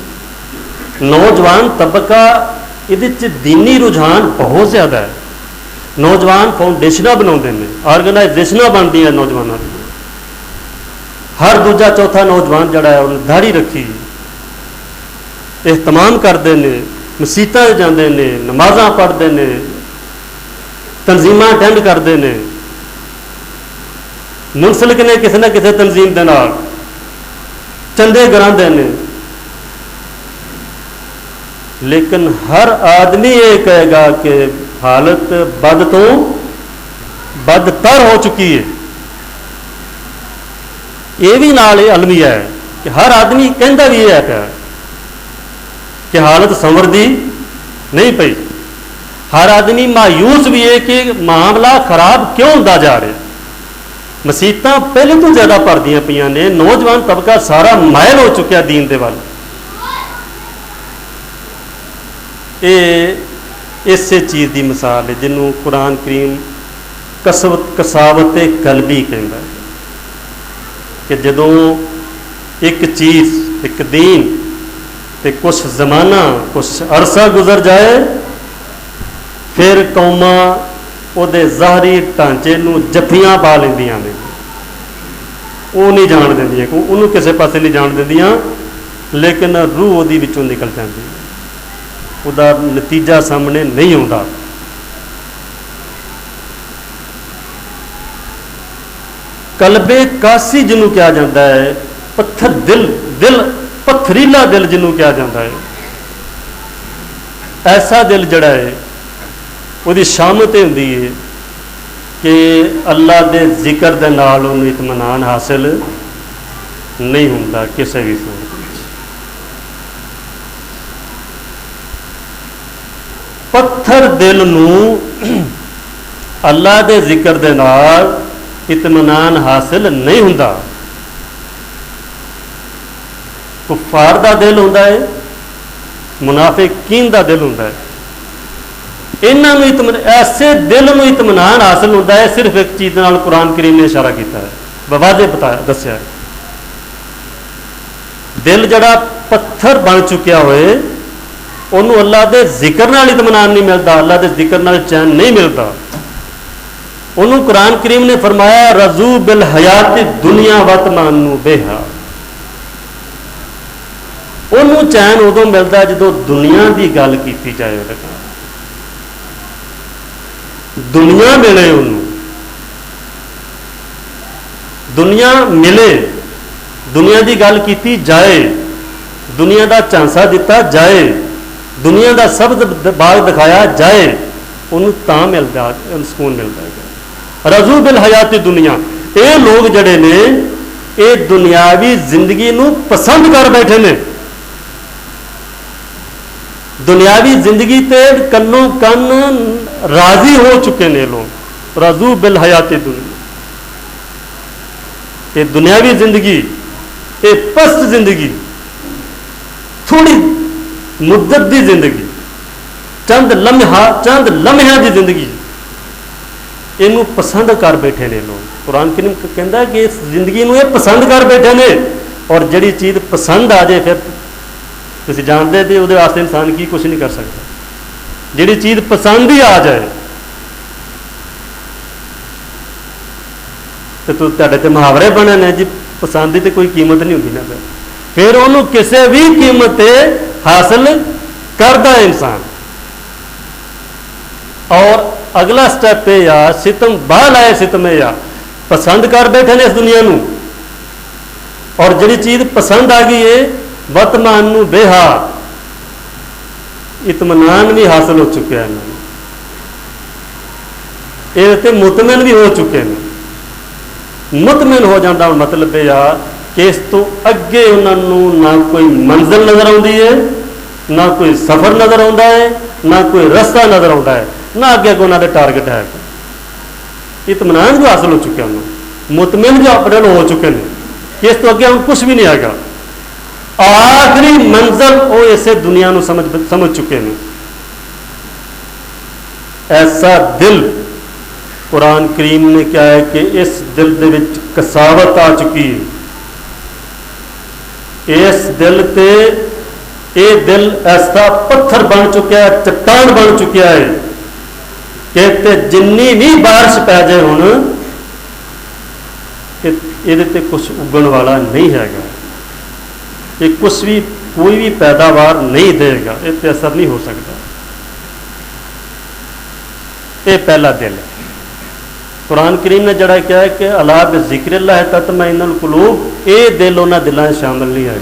नौजवान तबका ये दीनी रुझान बहुत ज़्यादा है। नौजवान फाउंडेशन बनाते हैं, ऑर्गेनाइजेशन बनती हैं नौजवानों की। हर दूजा चौथा नौजवान जड़ा है उन्हें दाढ़ी रखी, एहतमाम करते हैं, मसीतां जाते हैं, नमाज़ां पढ़ते हैं, तंजीमां अटेंड करते हैं, मुंसलिक ने किसी न किसी तंजीम के नाल चंदे कराते हैं। लेकिन हर आदमी ये कहेगा कि हालत बद तो बदतर हो चुकी है। ये भी नाल अलमिया है कि हर आदमी कहता भी है पिया कि हालत संवरदी नहीं पई। हर आदमी मायूस भी है कि मामला खराब क्यों होता जा रहा। मसीतां पहले तो ज़्यादा भरदियां पईयां ने, नौजवान तबका सारा मायल हो चुका दीन दे वल। ये इसे चीज़ की मिसाल है जिन्हों कुरान करीम कसावत कलबी कहता है कि जदों एक चीज़, एक दीन ते कुछ जमाना, कुछ अरसा गुजर जाए, फिर कौमां उहदे ज़ाहरी ढांचे नूं जफ्फियां पा लैंदियां ने। वो नहीं जान देंदियां, उन्होंने किसी पासे नहीं जान देंदियां, लेकिन रूह उहदी विचों निकल जाती है, उहदा नतीजा सामने नहीं आता। कलबे कासी जिन्हों कहा जाता है, पत्थर दिल पत्थरीला दिल जिन्हों कहा जाता है, ऐसा दिल जड़ा है उसकी शामत होंदी है कि अल्लाह के जिक्र दे नाल उन्हें इत्मीनान हासिल नहीं होता किसी भी सूरत में। पत्थर दिल नूं अल्लाह के जिक्र दे नाल इत्मीनान हासिल नहीं होता। कुफार का दिल होता है, मुनाफिकीन का दिल होता है। इन्होंने ऐसे दिल में इत्मीनान हासिल होता है सिर्फ एक चीज़ नाल कुरान करीम ने इशारा किया है, वादे बताया दसिया है। दिल जड़ा पत्थर बन चुकिया होए उन्होंने अल्लाह के जिक्र नाल इत्मीनान नहीं मिलता, अल्लाह के जिक्र नाल चैन नहीं मिलता। उन्होंने कुरान करीम ने फरमाया रजू बिल हयात दुनिया वतमानू बेहा। उन्होंने चैन उदों मिलता जो दुनिया की गल की जाए, दुनिया मिले, उन्होंने दुनिया मिले, दुनिया की गल की जाए, दुनिया का झांसा दिता जाए, दुनिया का सब बाग दिखाया जाए, उन्होंने तां मिलता सुकून मिलता है। रजू बिल हयाती दुनिया, ये लोग जड़े ने ये दुनियावी जिंदगी नूं पसंद कर बैठे ने। दुनियावी जिंदगी ते कन्नों कन राजी हो चुके ने लोग। रजू बिल हयाती दुनिया, ये दुनियावी जिंदगी, ये पस्त जिंदगी, थोड़ी मुद्दत की जिंदगी, चंद लम्हा की जिंदगी, इनू पसंद कर बैठे ने लोग। कुरान करीम कहता है कि इस जिंदगी नूं ये पसंद कर बैठे ने। और जिहड़ी चीज़ पसंद आ जाए फिर तुसीं जानते थे उहदे वास्ते इंसान की कुछ नहीं कर सकता। जिहड़ी चीज़ पसंद ही आ जाए तो तुहाडे ते मुहावरे बने ने जी, पसंद की तो कोई कीमत नहीं होती ना, फिर उन्होंने किसी भी कीमत ते हासिल करता है इंसान। और अगला स्टैप यह आ सितम बाह लाए सितम यह आ पसंद कर बैठे ने इस दुनिया नू और जिहड़ी चीज़ पसंद आ गई है वर्तमान नू बेहा इतमान भी हासिल हो चुके हैं ये मुतमिन भी हो चुके हैं। मुतमिन हो जाता मतलब यह आ कि इस तो अगे उन्होंने ना कोई मंजिल नज़र आती है ना कोई सफ़र नज़र आता है ना कोई रस्ता नज़र आता है ना अगे कोई उन्होंने टारगेट है। इतमान जो हासिल हो चुके हैं मुतमिन जो अपने हो चुके हैं कि इस तो अगे हम कुछ भी नहीं आएगा। आखिरी मंजिल वो इसे दुनिया को समझ चुके हैं। ऐसा दिल कुरान करीम ने क्या है कि इस दिल दे विच कसावत आ चुकी है। इस दिल ते ये दिल ऐसा पत्थर बन चुका है चट्टान बन चुका है कि जिन्नी भी बारिश पै जाए हुण ये कुछ उगन वाला नहीं हैगा। ये कुछ भी कोई भी पैदावार नहीं देगा। ये असर नहीं हो सकता। ये पहला दिल है। कुरान करीम ने जड़ा क्या है कि अला बिज़िक्रिल्लाह तत्मइन्नुल कुलूब ये दिल उन्हां दिलों शामिल नहीं है।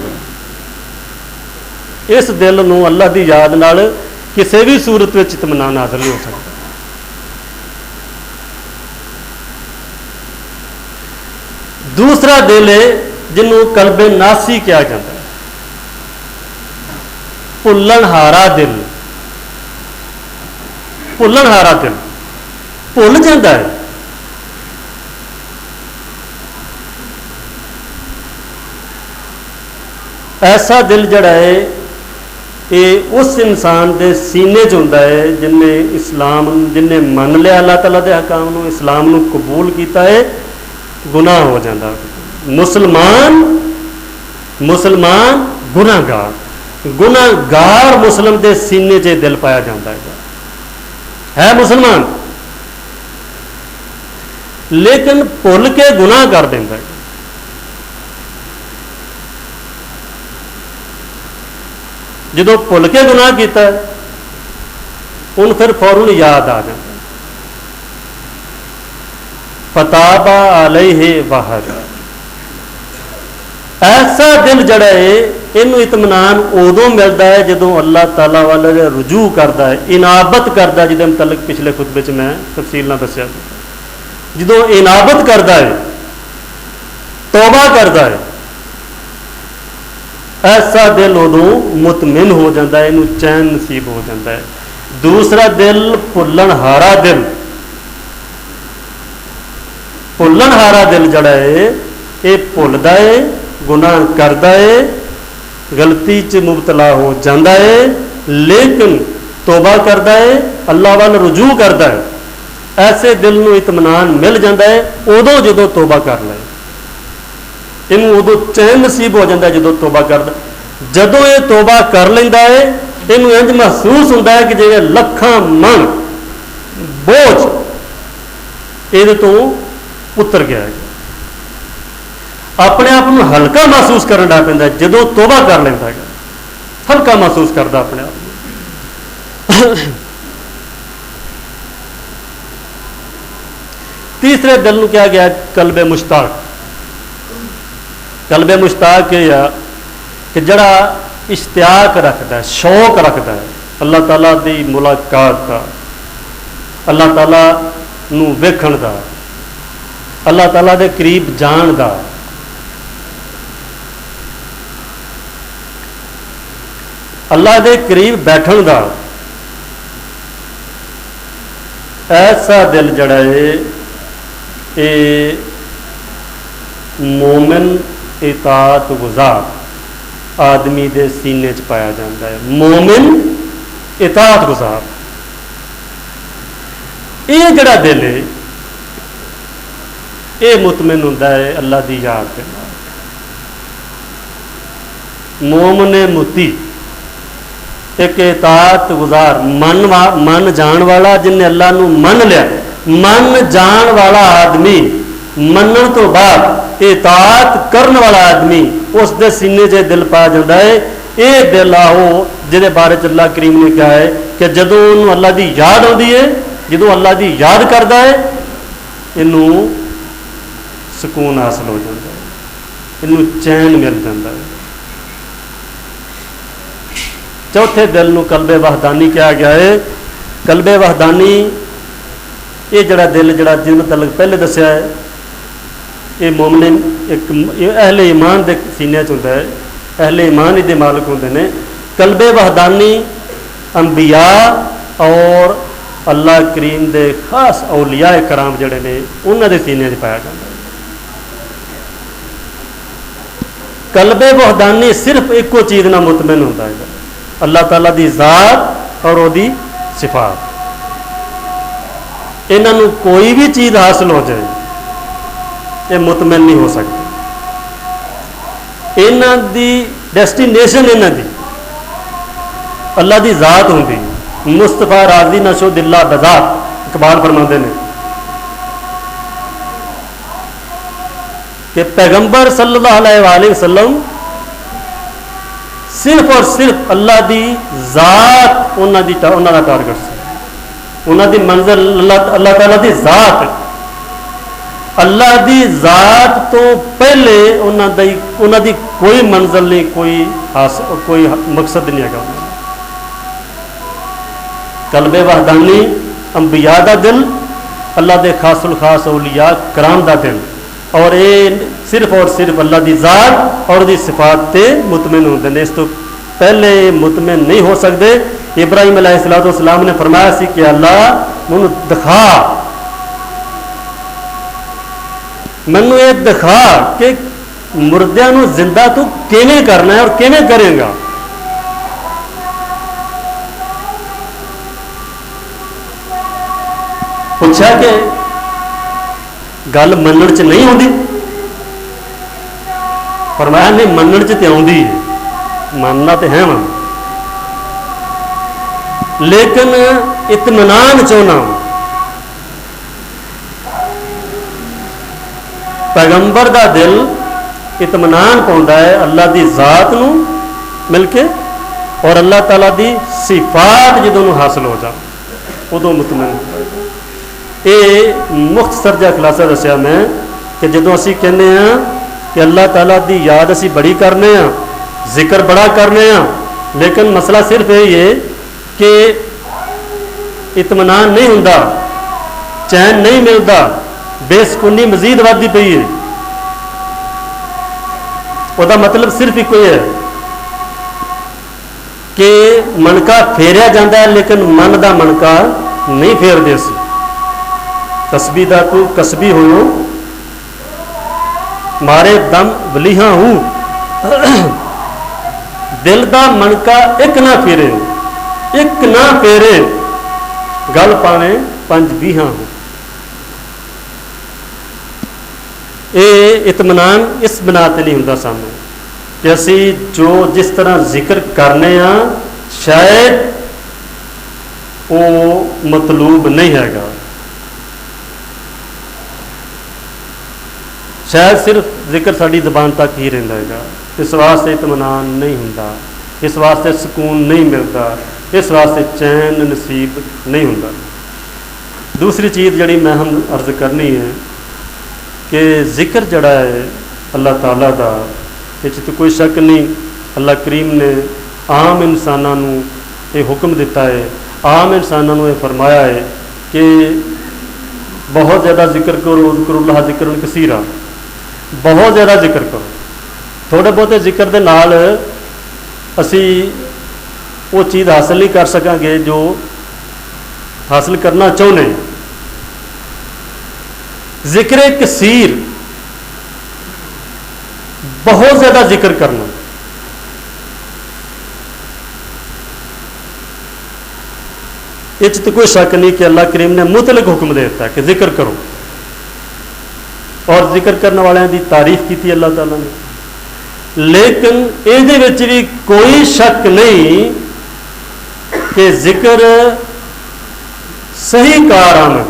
इस दिल नूं अल्लाह की याद नाल किसी भी सूरत में इत्मीनान हासिल नहीं हो सकता। दूसरा दिल है जिन्हों कल्बे नासी कहा जाता है। भुल्लणहारा दिल भुल्लणहारा दिल भुल जाता है। ऐसा दिल जड़ा है ये उस इंसान के सीने च हुंदा है जिन्हें इस्लाम जिन्हें मन लिया अल्लाह ताला दे हकाम नूं इस्लाम नूं कबूल किया है गुनाह हो जाता। मुसलमान गुनाहगार मुसलम के सीने च दिल पाया जाता है मुसलमान लेकिन भुल के गुनाह कर देता है। जो भुल के गुनाह किया उन फिर फौरन याद आ जाता फताबा अलैहि वहद। ऐसा दिल जड़ा है इनू इत्मीनान उदों मिलता है जो अल्लाह ताला वाले रुजू करता है इनाबत करता है। जिसके मुतलक पिछले खुतबे च मैं तफसील ना दसिया जो इनाबत करता है तौबा करता है ऐसा दिल उदों मुतमिन हो जाता है। इनू चैन नसीब हो जाता है। दूसरा दिल भुल्लणहारा दिल भुल्लणहारा दिल जड़ा है ये भुलदा है गुनाह करता है गलती च मुबतला हो जाता है लेकिन तौबा करता है अल्लाह वाल रुजू करता है। ऐसे दिल को इत्मीनान मिल जाता है उदों जो तौबा कर ले। इनू उदों चैन नसीब हो जाता है जो तौबा करता। जदों ये तौबा कर लेंदा है इनू इंज महसूस होता है कि जिवें लखां मन बोझ ये तो उतर गया है। अपने आप को हल्का महसूस करन लग पैंदा जो तौबा कर लेंदा है। हल्का महसूस करता अपने आप को। तीसरे दिल को क्या गया कल्बे मुश्ताक। कल्बे मुश्ताक यह कि जड़ा इश्तियाक रखता है शौक रखता है अल्लाह ताला की मुलाकात का अल्लाह ताला नूं वेखण दा अल्लाह ताला दे करीब जाण दा अल्लाह दे करीब बैठण दा। ऐसा दिल जड़ा है ये मोमिन इतात गुजार आदमी दे सीने च पाया जाता है। मोमिन इतात गुजार ये जड़ा दिल है ये मुतमिन हुंदा है अल्लाह की याद के नाल। मोमने मुती एक इतात गुजार मन जान वाला जिन्हें अल्लाह नूं मन लिया मन जान वाला आदमी मनन तो बाद इतात करने वाला आदमी उस दे सीने च दिल पाया जाता है। ये दिल आओ जिहदे बारे च अल्लाह करीम ने कहा है कि जदों उन्होंने अल्लाह की याद आती है जो अल्लाह की याद करता है इनू सुकून हासिल हो जाता है, इनू चैन मिल जाता है। चौथे दिल नू कल्बे वहदानी कहा गया है। कल्बे वहदानी ये जड़ा दिल जड़ा जिन तलक पहले दसिया है, ये मोमने एक अहले ईमान के सीने च होंदा है, अहले ईमान दे मालक होंदे ने। कल्बे वहदानी अंबिया और अल्लाह करीम दे खास औलिया कराम जड़े ने उन्हां दे सीने च पाया जाता है। कल्बे वहदानी सिर्फ एको चीज़ ना मुतमिन होंदा है, अल्लाह ताला दी ज़ात और ओदी सिफात। इन्हां नूं कोई भी चीज़ हासिल हो जाए ये मुतमिन नहीं हो सकती। इन्हां दी डेस्टिनेशन इन्हां दी अल्लाह दी ज़ात होंदी। मुस्तफा राजी नशो दिल्ला बजात इकबाल फरमाते हैं कि पैगंबर सल्लल्लाहु अलैहि वसल्लम सिर्फ और सिर्फ अल्लाह दी ज़ात उन्हां दा टारगेट सी, उन्हां दी मंजिल अल्लाह ताला दी ज़ात। अल्लाह दी ज़ात तो पहले उन्हां दी कोई मंजिल नहीं, कोई मकसद नहीं है। कल्बे वहदानी अंबिया दा दिल, अल्लाह दे खासुल खास औलिया कराम दा दिल, और ये सिर्फ और सिर्फ अल्लाह दी ज़ात और दी सिफात ते मुतमिन होंदे ने। इस तो पहले मुतमिन नहीं हो सकते। इब्राहिम अलैहिस्सलाम ने फरमाया सी कि अल्लाह मैनू दिखा, मैनू ये दिखा कि मुर्दियां नू जिंदा तू किवें करना है और किवें करेगा। पूछा कि गल मनण च नहीं आती, फरमाया नहीं मनण च तो आउंदी है, मानना तो है मैं, लेकिन इत्मीनान चाहना। पैगंबर दा दिल इत्मीनान पाउंदा है अल्लाह दी ज़ात नू मिल के, और अल्लाह ताला दी सिफात जदों हासिल हो जा उदों मुतमिन। ये मुख्तसर जा खुलासा दसिया मैं कि जदों असीं कहने हैं कि अल्लाह ताला दी याद असीं बड़ी करने, जिक्र बड़ा करने, लेकिन मसला सिर्फ यही है कि इत्मीनान नहीं हुंदा, चैन नहीं मिलता, बेसुकूनी मजीद वधदी पई है। उसका मतलब सिर्फ एक है कि मनका फेरिया जाता है, लेकिन मन का मनका नहीं फेरदे सी। तस्बी दा तू कसबी हो मारे दम वलीहा हूँ, दिल दा मनका एक ना फेरे, एक ना फेरे, गल पावे 5-20 हो। ये इत्मीनान इस बिना ते नहीं हुंदा सानू कि असी जो जिस तरह जिक्र करने शायद वो मतलूब नहीं हैगा, शायद सिर्फ जिक्र साड़ी जबान तक ही रहिंदा हैगा। इस वास्ते इत्मीनान नहीं हुंदा, इस वास्ते सुकून नहीं मिलता, इस वास्ते चैन नसीब नहीं हुंदा। दूसरी चीज़ जड़ी मैं हम अर्ज करनी है कि जिक्र जड़ा है अल्लाह ताला दा, इस तो कोई शक नहीं अल्लाह करीम ने आम इंसानों नू ये हुक्म दिता है, आम इंसानों नू ये फरमाया है कि बहुत ज़्यादा जिक्र करो, ज़िक्रुल्लाह ज़िक्रन कसीरा, बहुत ज़्यादा जिक्र करो। थोड़े बहुते जिक्र दे नाल असी वो चीज़ हासिल नहीं कर सकांगे जो हासिल करना चाहते हैं। जिक्र कसीर, बहुत ज़्यादा जिक्र करना, इस तो कोई शक नहीं कि अल्लाह करीम ने मुतलक हुक्म दे दिता कि जिक्र करो, और जिक्र करने वालों की तारीफ की अल्लाह ताला ने। लेकिन ये भी कोई शक नहीं कि जिक्र सही कारआमद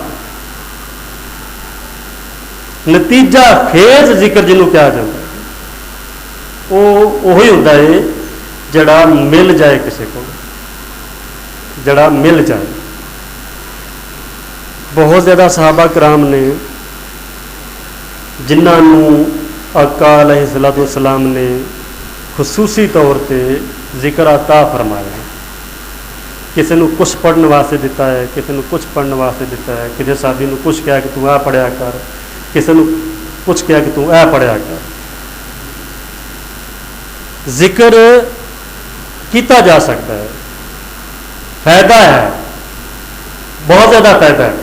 नतीजा खेज जिक्र जिन्हों कहा जाता है वो ही होता है जड़ा मिल जाए, किसी को जड़ा मिल जाए। बहुत ज़्यादा सहाबा कराम ने जिन्होंने आका अलैहिस्सलातु वस्सलाम ने खसूसी तौर पर जिक्र अता फरमाया। किसी को कुछ पढ़ने वास्ते दिता है, किसी को कुछ पढ़ने वास्ते दिता है, किसी साहबी को कुछ कहा कि तू आ पढ़िया कर, किसी को कुछ कहा कि तू आ पढ़िया कर। जिक्र किया जा सकता है, फायदा है, बहुत ज़्यादा फायदा है।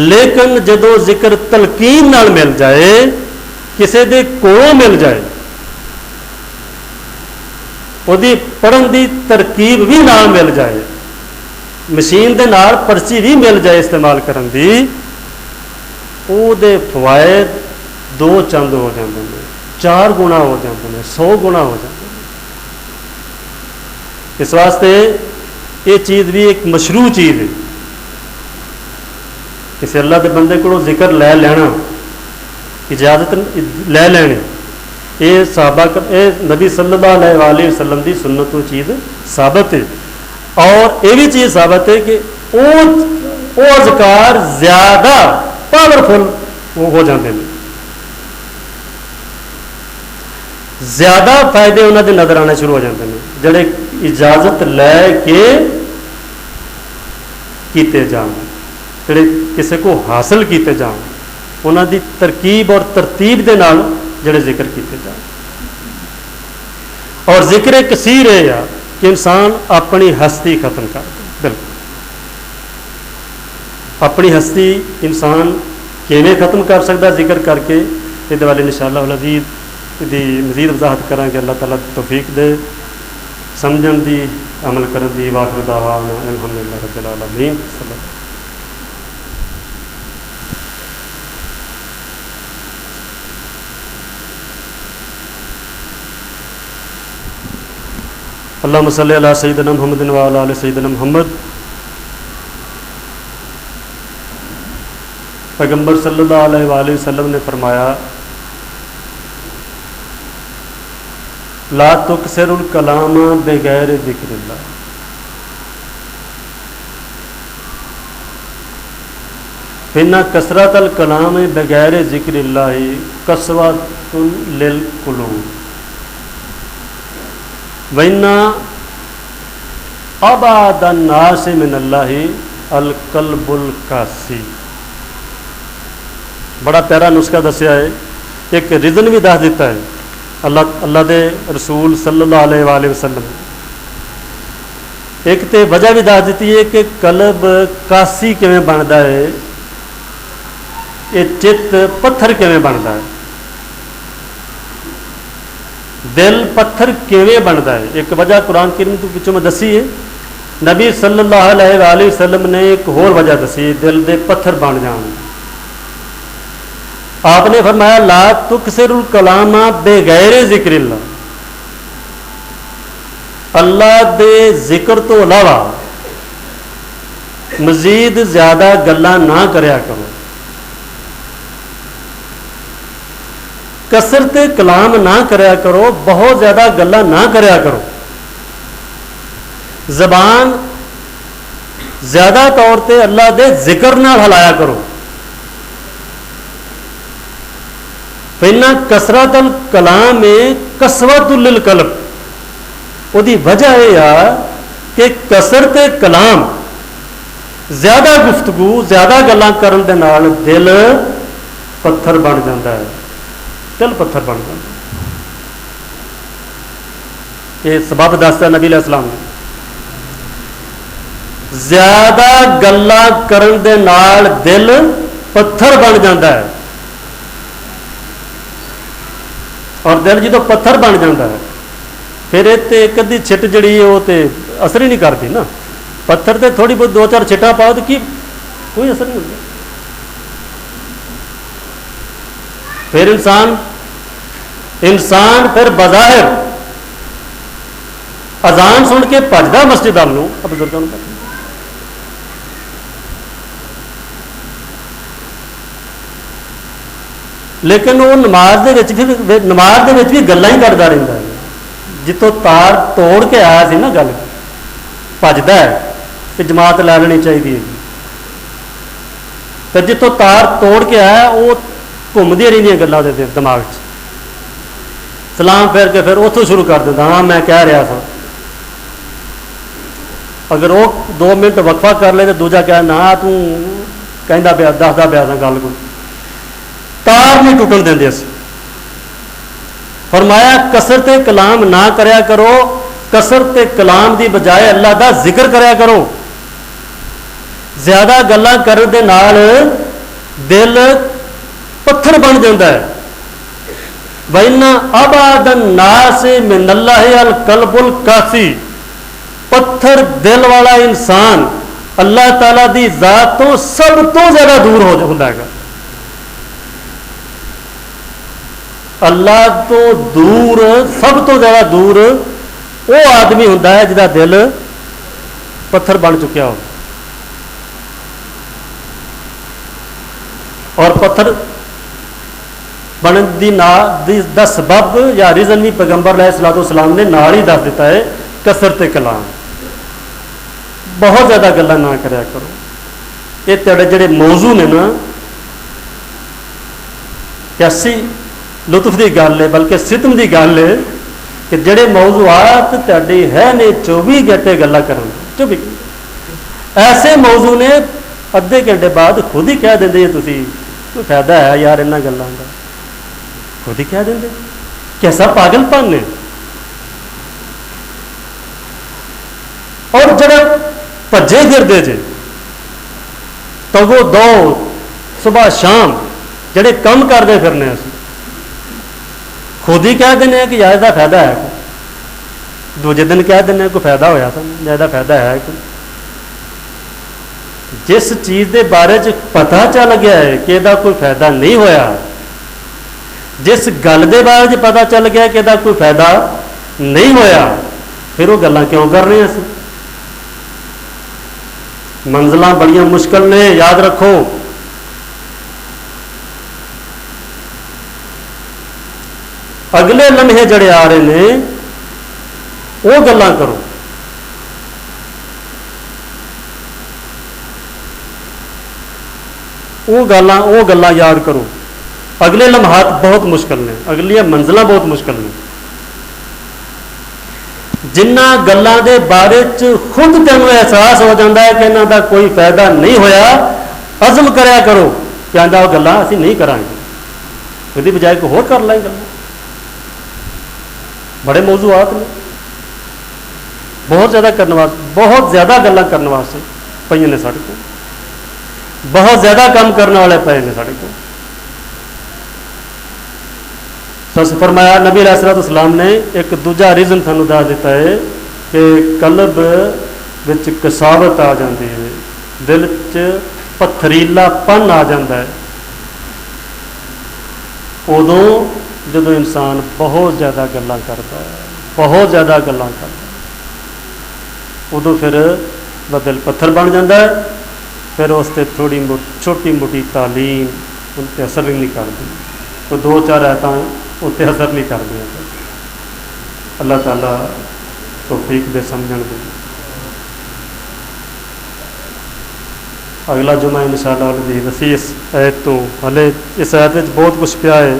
लेकिन जदों जिक्र तलकीन नाल मिल जाए, किसी के कोलों मिल जाए, उहदी पढ़न की तरकीब भी नाल मिल जाए, मशीन दे नाल पर्ची भी मिल जाए इस्तेमाल करन दी, उहदे फवायद 2 चंद हो जाते हैं, 4 गुणा हो जाते हैं, 100 गुणा हो जाते हैं। इस वास्ते ये चीज़ भी एक मशरू चीज़ है। किसी अल्लाह के बंदे को जिक्र लै लेना, इजाजत लै लेनी, ये साहबा ये नबी सल्लल्लाहु अलैहि वसल्लम की सुन्नत तो चीज़ साबित है। और ये भी चीज़ साबित है कि वो अज़कार ज़्यादा पावरफुल हो जाते हैं, ज़्यादा फायदे उन्होंने नज़र आने शुरू हो जाते हैं जोड़े इजाजत लैके किए जान, जोड़े किसी को हासिल किए जान, उन्होंने तरकीब और तरतीब के नाल जोड़े जिक्र किए जान। और जिक्र कसीर है कि इंसान अपनी हस्ती खत्म कर दे। बिल्कुल अपनी हस्ती इंसान किवें खत्म कर सकता जिक्र करके, ये वाले इंशाअल्लाह अज़ीज़ की मज़ीद वजाहत करांगे। अल्लाह ताला तौफीक दे समझण दी, अमल करन दी। वाखिर दावाना अल्हम्दुलिल्लाह रब्बिल आलमीन। अल्लाहुम्मा सल्लि अला सय्यिदिना मुहम्मदिन व अला आलि सय्यिदिना मुहम्मद। पैगंबर सल्लल्लाहु अलैहि वसल्लम ने फरमाया, ला तुकसिरुल कलाम बगैर ज़िक्रिल्लाह, फिन्ना कसरतल कलाम बगैर ज़िक्रिल्लाह कसवतुन लिल कुलूब वन्ना अबादन नास मिनल्लाहि अल कल्बुल कासी। बड़ा प्यारा नुस्खा दसिया है, एक रीज़न भी दस दिता है अल्लाह दे रसूल सल्लल्लाहु अलैहि वसल्लम। एक तो वजह भी दस दी है कि कल्ब कासी किवें बनता है, ये चित्त पत्थर किवें बनता है, दिल पत्थर किवें बनता है। एक वजह कुरान करीम तो पिछों मैं दसी है। नबी सल्लल्लाहु अलैहि वसल्लम ने एक होर वजह दसी दिल दे पत्थर बन जाने। आपने फरमाया, ला तुकसिरुल कलामा बेगैर ज़िक्रिल्लाह, अल्लाह दे जिक्र तो अलावा मजीद ज्यादा गल्लां ना करया करो, कसरत कलाम ना करया करो, बहुत ज्यादा गल्लां ना करया करो, जबान ज्यादा तौर पर अल्लाह दे जिक्र नाल हलाया करो। फिन्ना कसरतल कलाम कसवतुल कल्ब, उसकी वजह यह है कि कसरत कलाम ज्यादा गुफ्तगू ज्यादा गल्लां करन दे नाल दिल पत्थर बन जाता है, दिल पत्थर बन जाता है। ये सबब दसदा नबी अलैहिस्सलाम ने, ज्यादा गल्लां करन दे नाल दिल पत्थर बन जाता है। और दिल जो पत्थर बन जाता है फिर इतने एक अद्धी छिट जड़ी वो तो असर ही नहीं करती ना। पत्थर से थोड़ी बहुत 2-4 छिटा पाओ तो की कोई असर नहीं होता। फिर इंसान फिर बज़ाहिर अजान सुन के भजदा मस्जिद आल नूं बुजुर्गों को। लेकिन वो नमाज दे विच भी गल्लां ही करता रहिंदा है। जितों तार तोड़ के आया सी ना गल, भजदा है कि जमात ला लेनी चाहिए है, तो जितों तार तोड़ के आया वो घूमदियां रहिंदियां गल्लां दे दिमाग च, सलाम फेर के फिर उतों शुरू कर दिंदा, हाँ मैं कह रहा था। अगर वो 2 मिनट वक्फा कर ले तो दूजा कह ना तू कहता पिया दसदा पिया था गल कोई, तार नहीं टुटन देंदे असीं। फरमाया कसरत कलाम ना करया करो, कसरत कलाम की बजाय अल्लाह का जिक्र करया करो। ज्यादा गल्लां करन दे नाल दिल पत्थर बन जाता है। वैना अबादन नास मिनल्लाहि अल कल्बुल कासी, पत्थर दिल वाला इंसान अल्लाह ताला दी जात तो सब तो ज्यादा दूर हो जाता है। अल्लाह तो दूर, सब तो ज्यादा दूर वो आदमी होता है जिसका दिल पत्थर बन चुका हो। और पत्थर बनने दा सबब या रीजन भी पैगंबर अलैहिस्सलाम ने नाल ही दस दिता है, कसरत कलाम। बहुत ज्यादा गल्लां ना करया करो। ये तेरे जेड़े मौजू ने ना, कैसी लुत्फ की गल है, बल्कि सितम की गल है कि जेड़े मौजूआत तुहाडे है ने 24 घंटे गल्लां करन, 24 ऐसे मौजू ने अद्धे घंटे बाद खुद ही कह देंगे तुसीं कोई फायदा है यार इन्हां गल्लां दा, खुद ही कह देंगे। कैसा पागलपन है। और जरा भज्जे फिरदे जे तगो दो सुबह शाम जड़े कम करते फिरने, असीं खुद ही कह दें कि यार इसका फायदा है, दूजे दिन कह दें कोई फायदा होया था, ज्यादा फायदा है कोई। जिस चीज़ के बारे च पता चल गया है कि इसका कोई फायदा नहीं होया, जिस गल के बारे च पता चल गया कि इसका कोई फायदा नहीं होया, फिर वो गल्लां क्यों कर रहे हैं असीं। मंजिलां बड़ियां मुश्किल ने, याद रखो। अगले लम्हे जड़े आ रहे ने वो गल्लां करो। वो गल्लां याद करो। अगले लम्हात बहुत मुश्किल ने, अगलियां मंजिलां बहुत मुश्किल ने। जिन्ना गल्लां दे बारे च खुद तैनूं एहसास हो जाता है कि इन्हां दा कोई फायदा नहीं होया, अज़म करया करो कि आंदा वो गल्लां असीं नहीं करांगे, उसदी बजाय कोई होर कर लांगे गल्लां। बड़े मौजूआत ने, बहुत ज़्यादा करने वास्ते, बहुत ज़्यादा गल्लां करने वास्ते पईयां ने साडे कोल, बहुत ज़्यादा काम करने वाले पे ने साडे कोल। फरमाया नबी अलैहिस्सलाम ने एक दूजा रीजन सानू दस दिता है कि कल्ब विच कसावत आ जाती है, दिल च पत्थरीलापन आ जाता है, उदों जदों इंसान बहुत ज़्यादा गल्लां करता है, बहुत ज़्यादा गल्लां करता है, उदों फिर वह दिल पत्थर बन जाता है। फिर उस पर थोड़ी छोटी मोटी तालीम उन पर असर नहीं करती, तो 2-4 आयतां उत्ते असर नहीं करती। अल्लाह ताला तौफीक दे, समझण दे। अगला जुमा इंशाअल्लाह दी वसी इस आयत तो, हले इस आयत में बहुत कुछ पिया है,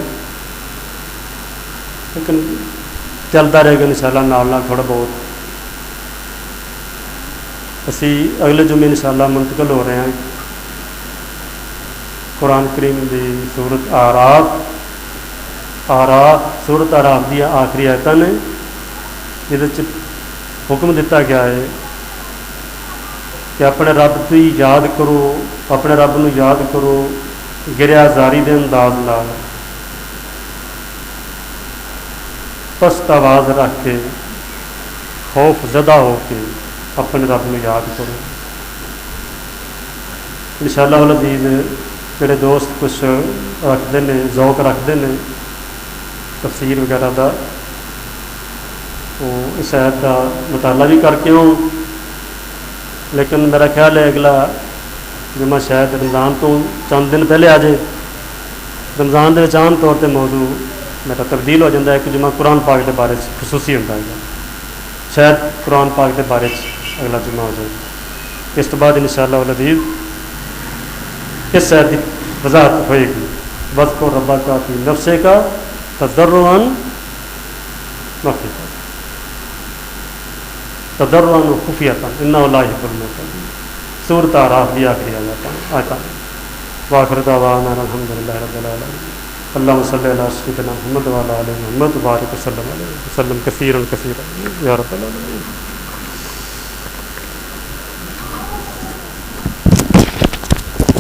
लेकिन चलता रहेगा इंशाअल्लाह नाल नाल थोड़ा बहुत। असी अगले जुमे इंशाअल्लाह मुंतकिल हो रहे हैं कुरान करीम की सूरत आराफ। सूरत आराफ दी आखिरी आयतां ने, जिहदे हुक्म दिता गया है कि अपने रब की याद करो, अपने रब नूं याद करो गिरयाजारी के अंदाज नाल, पस्त आवाज़ रख के, खौफ ज़दा हो के अपने रब नूं याद करो। इंशाअल्लाह वल अज़ीज़ जिहड़े दोस्त कुछ रखते हैं, जौक रखते हैं तफसीर वगैरह का, वो इस आयत का मुताला भी करके हो। लेकिन मेरा ख्याल है अगला जुमा शायद रमज़ान तो चंद दिन पहले आ जाए। रमज़ान के आम तौर पर मौजू मेरा तब्दील हो जाता है कि जुमा कुरान पाक के बारे खसूसी होता है, शायद कुरान पाक के बारे अगला जुमा हो जाए। इस तो बाद इंशाअल्लाह वल अज़ीज़ इस शायद की वजाहत होएगी। बस को रब्बा का फी नफ्से का तदर्रुअन माफी तदर्रुअन खुफियतन इन्नहु ला युहिब्बुल मुअ्तदीन। सूरत आराफ की आखिरी आयत है। वाखिर दावाना अल्हम्दुलिल्लाहि रब्बिल आलमीन। अल्लाहुम्मा सल्लि अला सय्यिदिना मुहम्मद व अला आलि मुहम्मद व बारिक वसल्लम कसीरन कसीरन या रब्बल आलमीन।